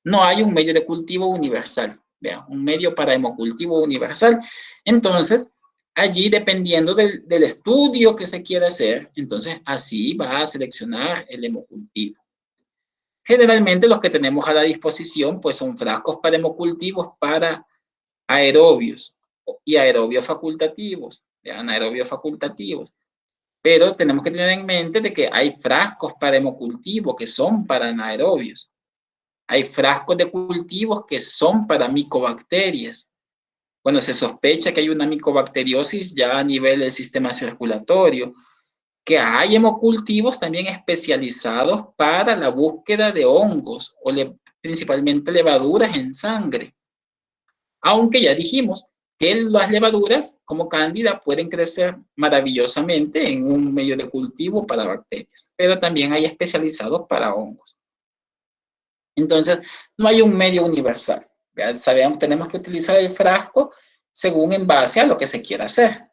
No hay un medio de cultivo universal, ¿vea? Un medio para hemocultivo universal. Entonces, allí dependiendo del estudio que se quiera hacer, entonces así va a seleccionar el hemocultivo. Generalmente los que tenemos a la disposición pues son frascos para hemocultivos para aerobios y aerobios facultativos, anaerobios facultativos. Pero tenemos que tener en mente de que hay frascos para hemocultivo que son para anaerobios. Hay frascos de cultivos que son para micobacterias. Bueno, se sospecha que hay una micobacteriosis ya a nivel del sistema circulatorio, que hay hemocultivos también especializados para la búsqueda de hongos o principalmente levaduras en sangre. Aunque ya dijimos que las levaduras como cándida pueden crecer maravillosamente en un medio de cultivo para bacterias, pero también hay especializados para hongos. Entonces, no hay un medio universal. Sabemos, tenemos que utilizar el frasco según en base a lo que se quiera hacer.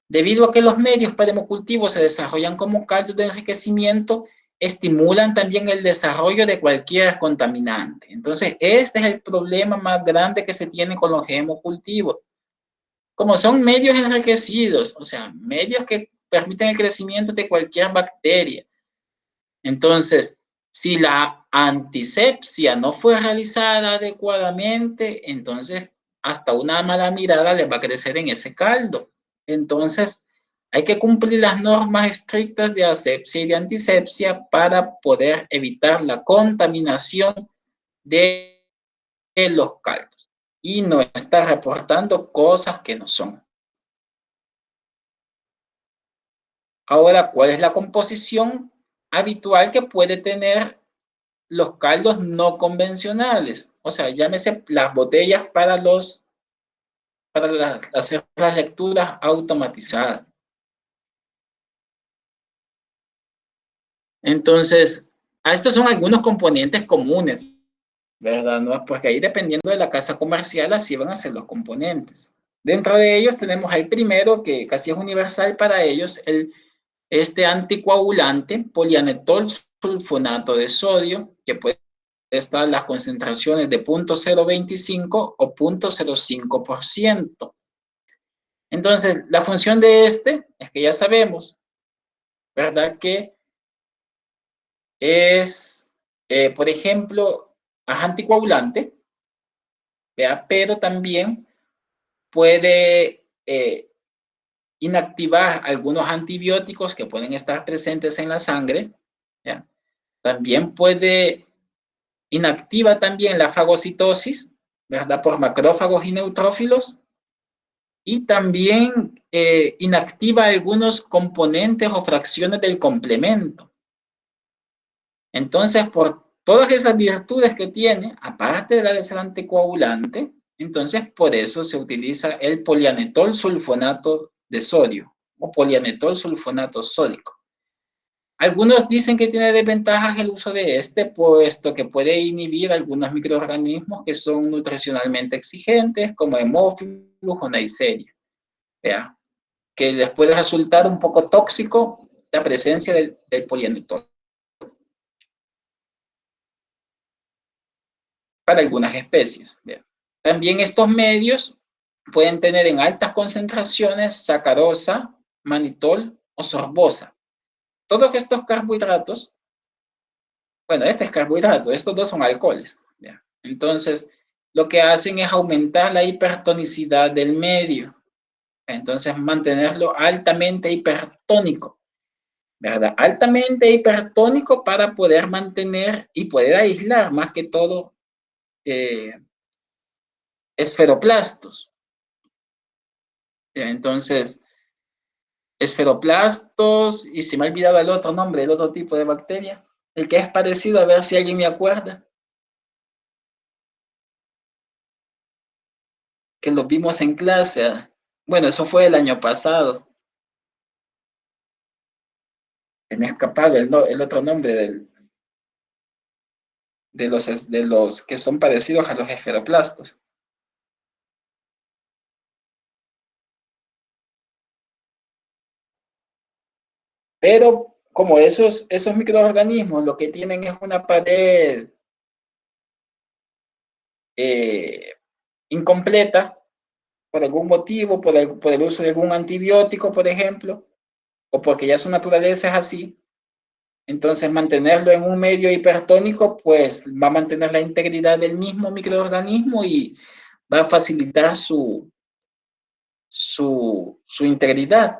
Debido a que los medios para hemocultivo se desarrollan como caldos de enriquecimiento, estimulan también el desarrollo de cualquier contaminante. Entonces, este es el problema más grande que se tiene con los hemocultivos. Como son medios enriquecidos, o sea, medios que permiten el crecimiento de cualquier bacteria. Entonces, si la antisepsia no fue realizada adecuadamente, entonces hasta una mala mirada le va a crecer en ese caldo. Entonces, hay que cumplir las normas estrictas de asepsia y de antisepsia para poder evitar la contaminación de los caldos y no estar reportando cosas que no son. Ahora, ¿cuál es la composición habitual que puede tener los caldos no convencionales? O sea, llámese las botellas para hacer las lecturas automatizadas. Entonces, estos son algunos componentes comunes, ¿verdad? ¿No? Porque ahí, dependiendo de la casa comercial, así van a ser los componentes. Dentro de ellos tenemos el primero, que casi es universal para ellos, este anticoagulante, polianetol sulfonato de sodio, que puede estar las concentraciones de 0.025 o 0.05%. Entonces, la función de este es que ya sabemos, ¿verdad? Que es, por ejemplo, anticoagulante, ¿verdad? Pero también puede inactivar algunos antibióticos que pueden estar presentes en la sangre, ¿ya? También inactiva también la fagocitosis, ¿verdad? Por macrófagos y neutrófilos, y también inactiva algunos componentes o fracciones del complemento. Entonces, por todas esas virtudes que tiene, aparte de la de ser anticoagulante, entonces por eso se utiliza el polianetol sulfonato de sodio o polianetol sulfonato sódico. Algunos dicen que tiene desventajas el uso de este, puesto que puede inhibir algunos microorganismos que son nutricionalmente exigentes, como Haemophilus o Neisseria, ¿ya? Que les puede resultar un poco tóxico la presencia del polianetol para algunas especies, ¿ya? También estos medios pueden tener en altas concentraciones sacarosa, manitol o sorbosa. Todos estos carbohidratos, bueno, este es carbohidrato, estos dos son alcoholes, ¿ya? Entonces, lo que hacen es aumentar la hipertonicidad del medio. Entonces, mantenerlo altamente hipertónico, ¿verdad? Altamente hipertónico para poder mantener y poder aislar más que todo esferoplastos. Entonces, esferoplastos, y se me ha olvidado el otro nombre, el otro tipo de bacteria, el que es parecido, a ver si alguien me acuerda, que lo vimos en clase. Bueno, eso fue el año pasado. Me ha escapado el otro nombre de los que son parecidos a los esferoplastos. Pero como esos microorganismos lo que tienen es una pared incompleta, por algún motivo, por el uso de algún antibiótico, por ejemplo, o porque ya su naturaleza es así, entonces mantenerlo en un medio hipertónico, pues va a mantener la integridad del mismo microorganismo y va a facilitar su integridad.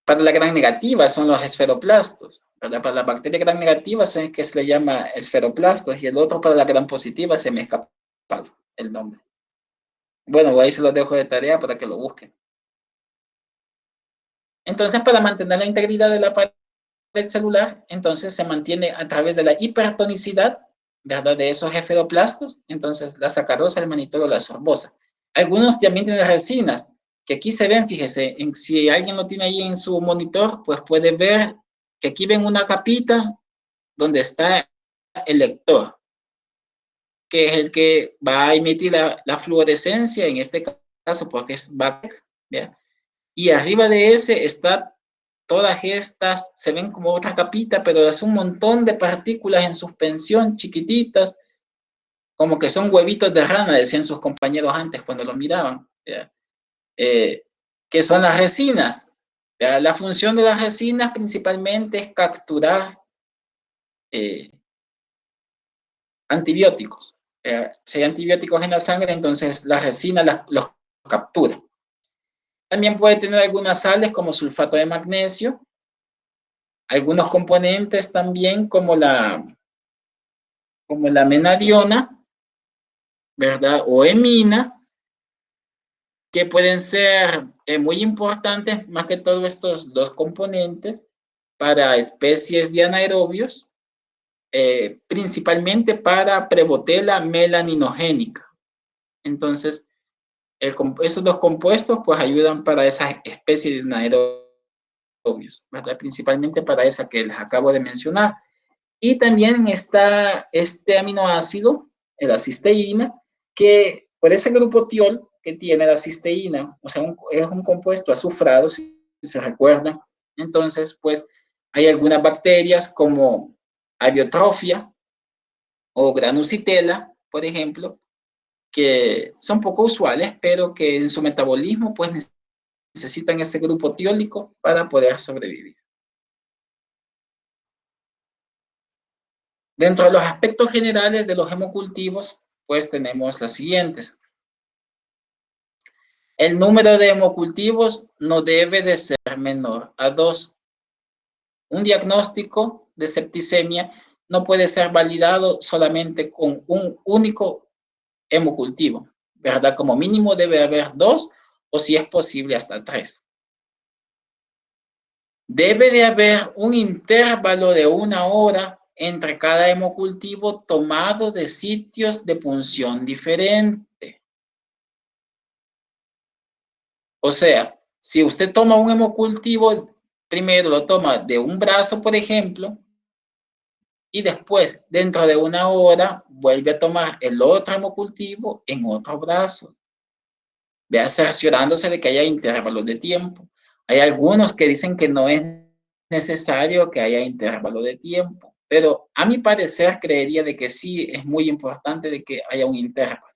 Para la gran negativa son los esferoplastos, ¿verdad? Para la bacteria gran negativa es que se le llama esferoplastos, y el otro para la gran positiva se me ha escapado el nombre. Bueno, ahí se los dejo de tarea para que lo busquen. Entonces, para mantener la integridad de la pared celular, entonces se mantiene a través de la hipertonicidad, ¿verdad? De esos esferoplastos, entonces la sacarosa, el manitol o la sorbosa. Algunos también tienen resinas, que aquí se ven, fíjese, si alguien lo tiene ahí en su monitor, pues puede ver que aquí ven una capita donde está el lector, que es el que va a emitir la fluorescencia, en este caso porque es backlight, ¿ya? Y arriba de ese está todas estas, se ven como otra capita, pero es un montón de partículas en suspensión chiquititas, como que son huevitos de rana, decían sus compañeros antes cuando lo miraban, ¿ya? Que son las resinas. ¿Ya? La función de las resinas principalmente es capturar antibióticos. Si hay antibióticos en la sangre, entonces la resina los captura. También puede tener algunas sales como sulfato de magnesio, algunos componentes también como la menadiona, ¿verdad? O hemina, que pueden ser muy importantes, más que todo estos dos componentes, para especies de anaerobios, principalmente para Prevotella melaninogénica. Entonces, esos dos compuestos pues ayudan para esas especies de anaerobios, ¿verdad? Principalmente para esa que les acabo de mencionar. Y también está este aminoácido, la cisteína, que por ese grupo tiol que tiene la cisteína, o sea, es un compuesto azufrado, si se recuerdan. Entonces, pues, hay algunas bacterias como Abiotrophia o Granusitela, por ejemplo, que son poco usuales, pero que en su metabolismo, pues, necesitan ese grupo tiólico para poder sobrevivir. Dentro de los aspectos generales de los hemocultivos, pues tenemos las siguientes. El número de hemocultivos no debe de ser menor a 2. Un diagnóstico de septicemia no puede ser validado solamente con un único hemocultivo, ¿verdad? Como mínimo debe haber 2 o si es posible hasta 3. Debe de haber un intervalo de 1 hora entre cada hemocultivo tomado de sitios de punción diferente. O sea, si usted toma un hemocultivo, primero lo toma de un brazo, por ejemplo, y después, dentro de 1 hora, vuelve a tomar el otro hemocultivo en otro brazo. Vea, cerciorándose de que haya intervalos de tiempo. Hay algunos que dicen que no es necesario que haya intervalo de tiempo, pero a mi parecer creería de que sí es muy importante de que haya un intervalo.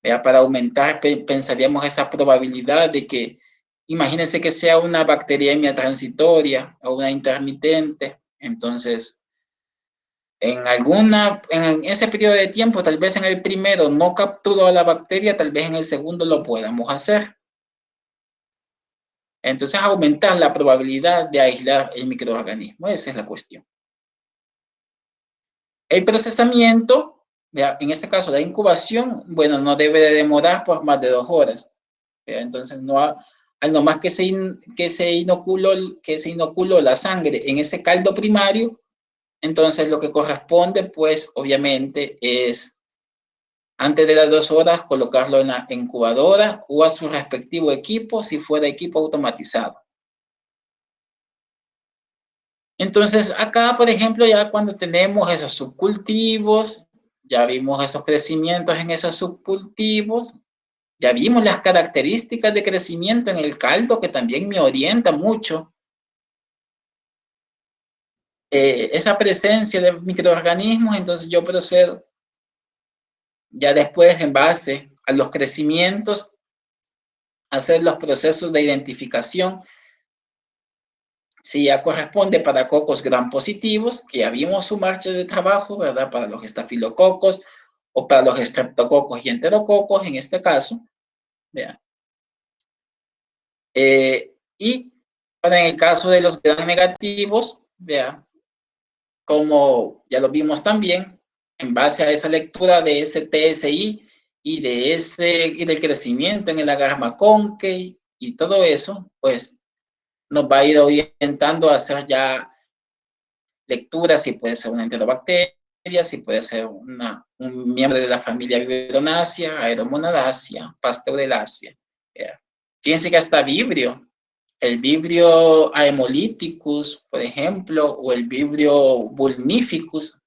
¿Vea? Para aumentar, pensaríamos esa probabilidad de que, imagínense que sea una bacteriemia transitoria o una intermitente, entonces en ese periodo de tiempo, tal vez en el primero no capturó a la bacteria, tal vez en el segundo lo podamos hacer. Entonces, aumentar la probabilidad de aislar el microorganismo, esa es la cuestión. El procesamiento, en este caso la incubación, bueno, no debe de demorar por más de 2 horas. Entonces, al no más que se inoculó la sangre en ese caldo primario, entonces lo que corresponde, pues, obviamente, es antes de las 2 horas colocarlo en la incubadora o a su respectivo equipo, si fuera equipo automatizado. Entonces, acá, por ejemplo, ya cuando tenemos esos subcultivos, ya vimos esos crecimientos en esos subcultivos, ya vimos las características de crecimiento en el caldo, que también me orienta mucho. Esa presencia de microorganismos, entonces yo procedo ya después, en base a los crecimientos, a hacer los procesos de identificación. Si ya corresponde para cocos gram positivos, que ya vimos su marcha de trabajo, ¿verdad? Para los estafilococos o para los estreptococos y enterococos, en este caso, ¿verdad? Y para en el caso de los gram negativos, ¿verdad? Como ya lo vimos también, en base a esa lectura de ese TSI y del crecimiento en el agar McConkey y todo eso, pues nos va a ir orientando a hacer ya lecturas, si puede ser una enterobacteria, si puede ser un miembro de la familia Biberonaceae, Aeromonadaceae, Pasteurelaceae. Fíjense que hasta Vibrio, el Vibrio Aemolyticus, por ejemplo, o el Vibrio Vulnificus,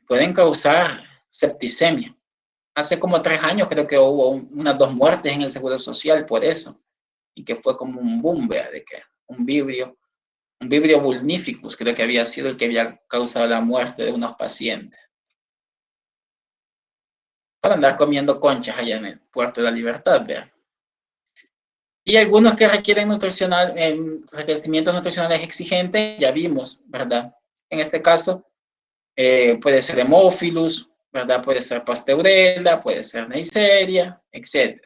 pueden causar septicemia. Hace como 3 años creo que hubo unas 2 muertes en el Seguro Social por eso, y que fue como un boom, ¿vea? De que un vibrio vulnificus creo que había sido el que había causado la muerte de unos pacientes. Para andar comiendo conchas allá en el Puerto de la Libertad, ¿vea? Y algunos que requieren requerimientos nutricionales exigentes, ya vimos, ¿verdad? En este caso, puede ser Haemophilus, ¿verdad? Puede ser Pasteurella, puede ser Neisseria, etc.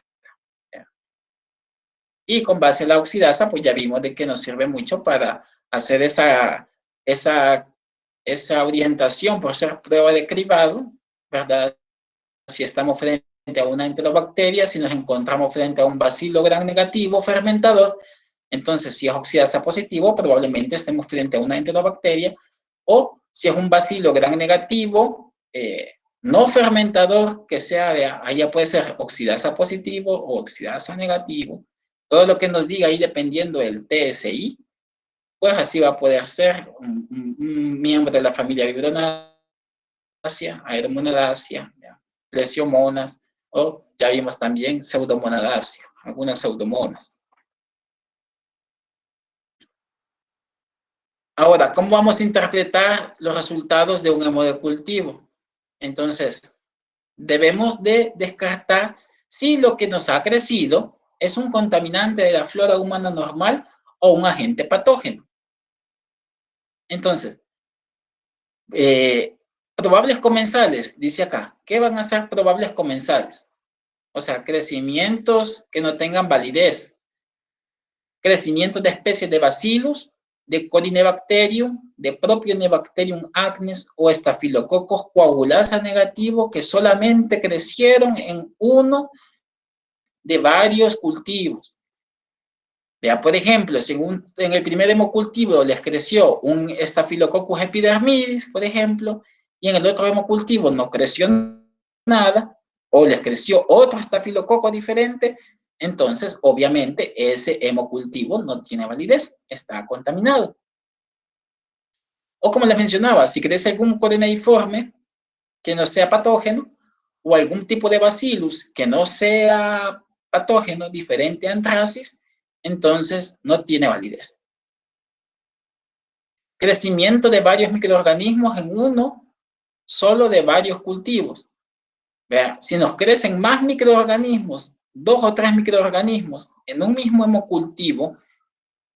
Y con base a la oxidasa, pues ya vimos de que nos sirve mucho para hacer esa orientación por ser prueba de cribado, ¿verdad? Si estamos frente a una enterobacteria, si nos encontramos frente a un bacilo gram negativo fermentador, entonces si es oxidasa positivo, probablemente estemos frente a una enterobacteria, o si es un bacilo gram negativo, no fermentador, que sea, allá puede ser oxidasa positivo o oxidasa negativo. Todo lo que nos diga ahí dependiendo del TSI, pues así va a poder ser un miembro de la familia Vibronaceae, Aeromonadaceae, Plesiomonas, o ya vimos también Pseudomonadaceae, algunas pseudomonas. Ahora, ¿cómo vamos a interpretar los resultados de un hemocultivo? Entonces, debemos de descartar si lo que nos ha crecido es un contaminante de la flora humana normal o un agente patógeno. Entonces, probables comensales, dice acá. ¿Qué van a ser probables comensales? O sea, crecimientos que no tengan validez. Crecimientos de especies de Bacillus, de Corynebacterium, de Propionibacterium acnes o Staphylococcus coagulasa negativo que solamente crecieron en uno de varios cultivos. Vea, por ejemplo, si en el primer hemocultivo les creció un Staphylococcus epidermidis, por ejemplo, y en el otro hemocultivo no creció nada, o les creció otro estafilococo diferente, entonces, obviamente, ese hemocultivo no tiene validez, está contaminado. O como les mencionaba, si crece algún corenaiforme que no sea patógeno, o algún tipo de bacillus que no sea patógeno, diferente a Anthracis, entonces no tiene validez. Crecimiento de varios microorganismos en uno solo de varios cultivos. Vea, si nos crecen más microorganismos, 2 o 3 microorganismos en un mismo hemocultivo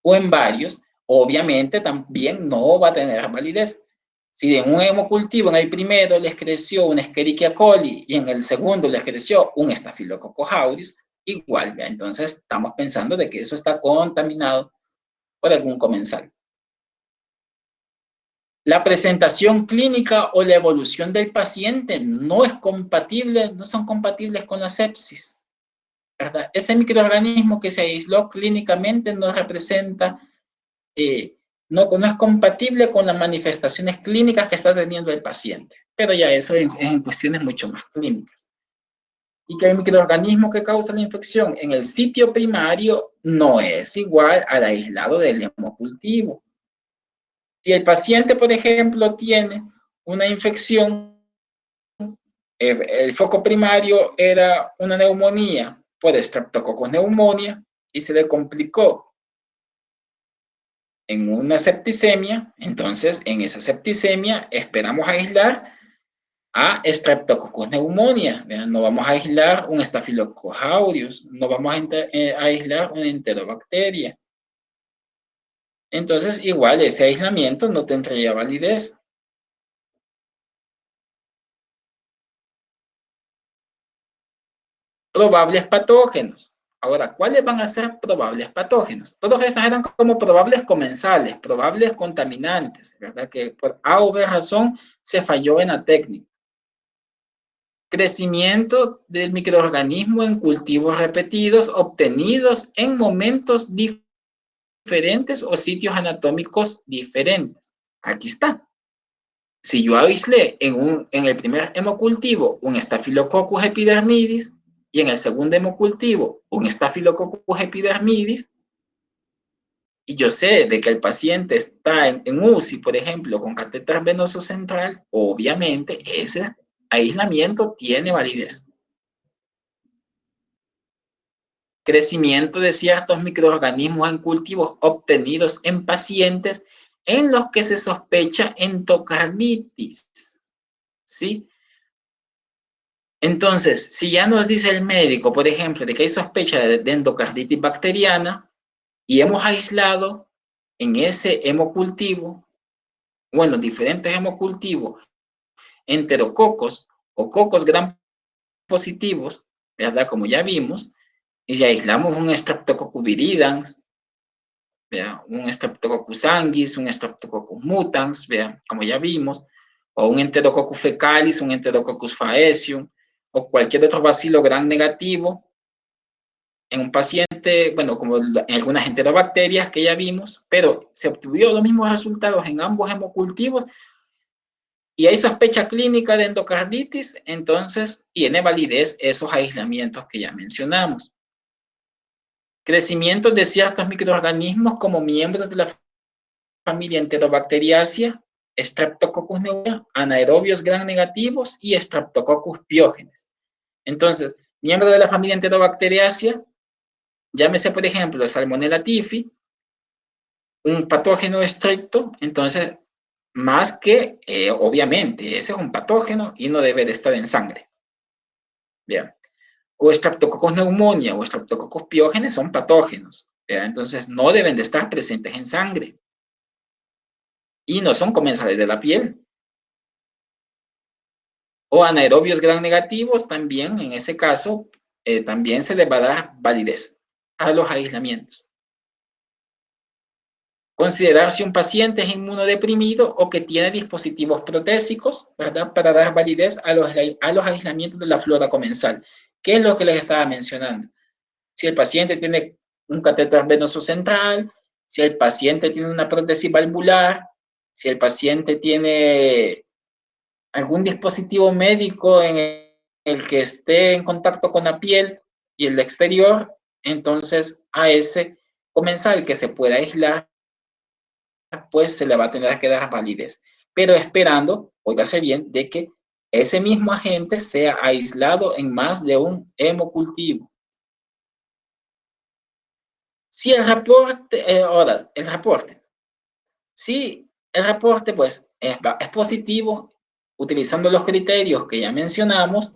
o en varios, obviamente también no va a tener validez. Si en un hemocultivo en el primero les creció una Escherichia coli y en el segundo les creció un Staphylococcus aureus, igual, ¿vea? Entonces estamos pensando de que eso está contaminado por algún comensal. La presentación clínica o la evolución del paciente no son compatibles con la sepsis, ¿verdad? Ese microorganismo que se aisló clínicamente no representa, no es compatible con las manifestaciones clínicas que está teniendo el paciente, pero ya eso es en cuestiones mucho más clínicas. Y que el microorganismo que causa la infección en el sitio primario no es igual al aislado del hemocultivo. Si el paciente, por ejemplo, tiene una infección, el foco primario era una neumonía por Streptococcus pneumoniae y se le complicó en una septicemia, entonces en esa septicemia esperamos aislar a Streptococcus pneumoniae, no vamos a aislar un Staphylococcus aureus, no vamos a aislar una enterobacteria. Entonces, igual, ese aislamiento no tendría validez. Probables patógenos. Ahora, ¿cuáles van a ser probables patógenos? Todos estos eran como probables comensales, probables contaminantes, ¿verdad? Que por A o B razón se falló en la técnica. Crecimiento del microorganismo en cultivos repetidos obtenidos en momentos diferentes o sitios anatómicos diferentes. Aquí está. Si yo aislé en el primer hemocultivo un Staphylococcus epidermidis y en el segundo hemocultivo un Staphylococcus epidermidis, y yo sé de que el paciente está en UCI, por ejemplo, con catéter venoso central, obviamente ese aislamiento tiene validez. Crecimiento de ciertos microorganismos en cultivos obtenidos en pacientes en los que se sospecha endocarditis, ¿sí? Entonces, si ya nos dice el médico, por ejemplo, de que hay sospecha de endocarditis bacteriana y hemos aislado en ese hemocultivo, bueno, diferentes hemocultivos, enterococos o cocos gram positivos, ¿verdad? Como ya vimos, y si aislamos un Streptococcus viridans, ¿vea? Un Streptococcus sanguis, un Streptococcus mutans, ¿vea? Como ya vimos, o un Enterococcus fecalis, un Enterococcus faecium, o cualquier otro bacilo gram negativo en un paciente, bueno, como en algunas enterobacterias que ya vimos, pero se obtuvieron los mismos resultados en ambos hemocultivos y hay sospecha clínica de endocarditis, entonces tiene validez esos aislamientos que ya mencionamos. Crecimiento de ciertos microorganismos como miembros de la familia Enterobacteriaceae, Streptococcus neumoniae, anaerobios gram negativos y Streptococcus piógenes. Entonces, miembros de la familia Enterobacteriaceae, llámese por ejemplo Salmonella typhi, un patógeno estricto, entonces, más que, obviamente, ese es un patógeno y no debe de estar en sangre. Bien. O Streptococcus pneumoniae o Streptococcus piógenes son patógenos, ¿verdad? Entonces no deben de estar presentes en sangre y no son comensales de la piel. O anaerobios gram negativos también, en ese caso, también se les va a dar validez a los aislamientos. Considerar si un paciente es inmunodeprimido o que tiene dispositivos protésicos, ¿verdad? Para dar validez a los aislamientos de la flora comensal. ¿Qué es lo que les estaba mencionando? Si el paciente tiene un catéter venoso central, si el paciente tiene una prótesis valvular, si el paciente tiene algún dispositivo médico en el que esté en contacto con la piel y el exterior, entonces a ese comensal que se pueda aislar, pues se le va a tener que dar validez. Pero esperando, óigase bien, de que ese mismo agente sea aislado en más de un hemocultivo. Si el reporte, si el reporte pues es positivo, utilizando los criterios que ya mencionamos,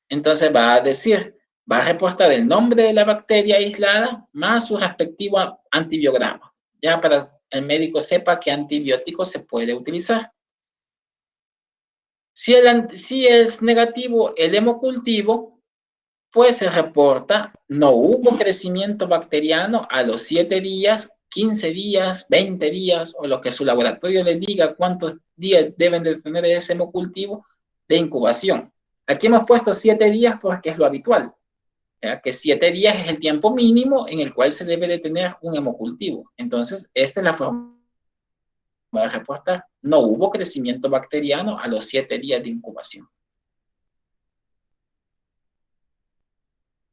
entonces va a decir, va a reportar el nombre de la bacteria aislada más su respectivo antibiograma, ya para el médico sepa qué antibiótico se puede utilizar. Si es negativo el hemocultivo, pues se reporta, no hubo crecimiento bacteriano a los 7 días, 15 días, 20 días, o lo que su laboratorio le diga cuántos días deben de tener ese hemocultivo de incubación. Aquí hemos puesto 7 días porque es lo habitual, ¿ya? Que 7 días es el tiempo mínimo en el cual se debe de tener un hemocultivo. Entonces, esta es la forma de reportar. No hubo crecimiento bacteriano a los 7 días de incubación.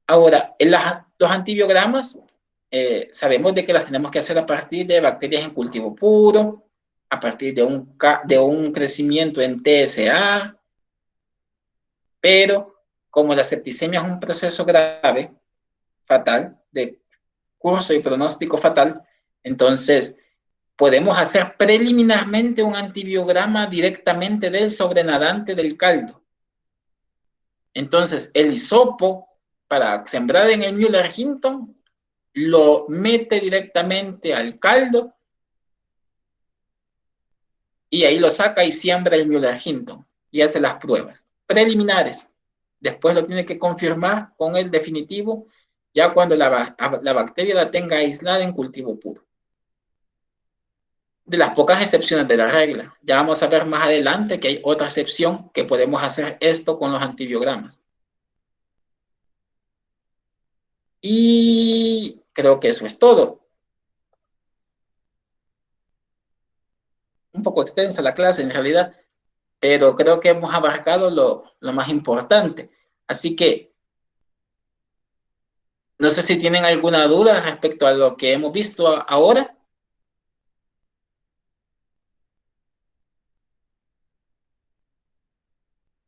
Ahora, los antibiogramas, sabemos de que las tenemos que hacer a partir de bacterias en cultivo puro, a partir de un crecimiento en TSA, pero como la septicemia es un proceso grave, fatal, de curso y pronóstico fatal, entonces podemos hacer preliminarmente un antibiograma directamente del sobrenadante del caldo. Entonces, el hisopo para sembrar en el Müller-Hinton lo mete directamente al caldo y ahí lo saca y siembra el Müller-Hinton y hace las pruebas preliminares. Después lo tiene que confirmar con el definitivo ya cuando la bacteria la tenga aislada en cultivo puro. De las pocas excepciones de la regla. Ya vamos a ver más adelante que hay otra excepción que podemos hacer esto con los antibiogramas. Y creo que eso es todo. Un poco extensa la clase en realidad, pero creo que hemos abarcado lo más importante. Así que No sé si tienen alguna duda respecto a lo que hemos visto ahora.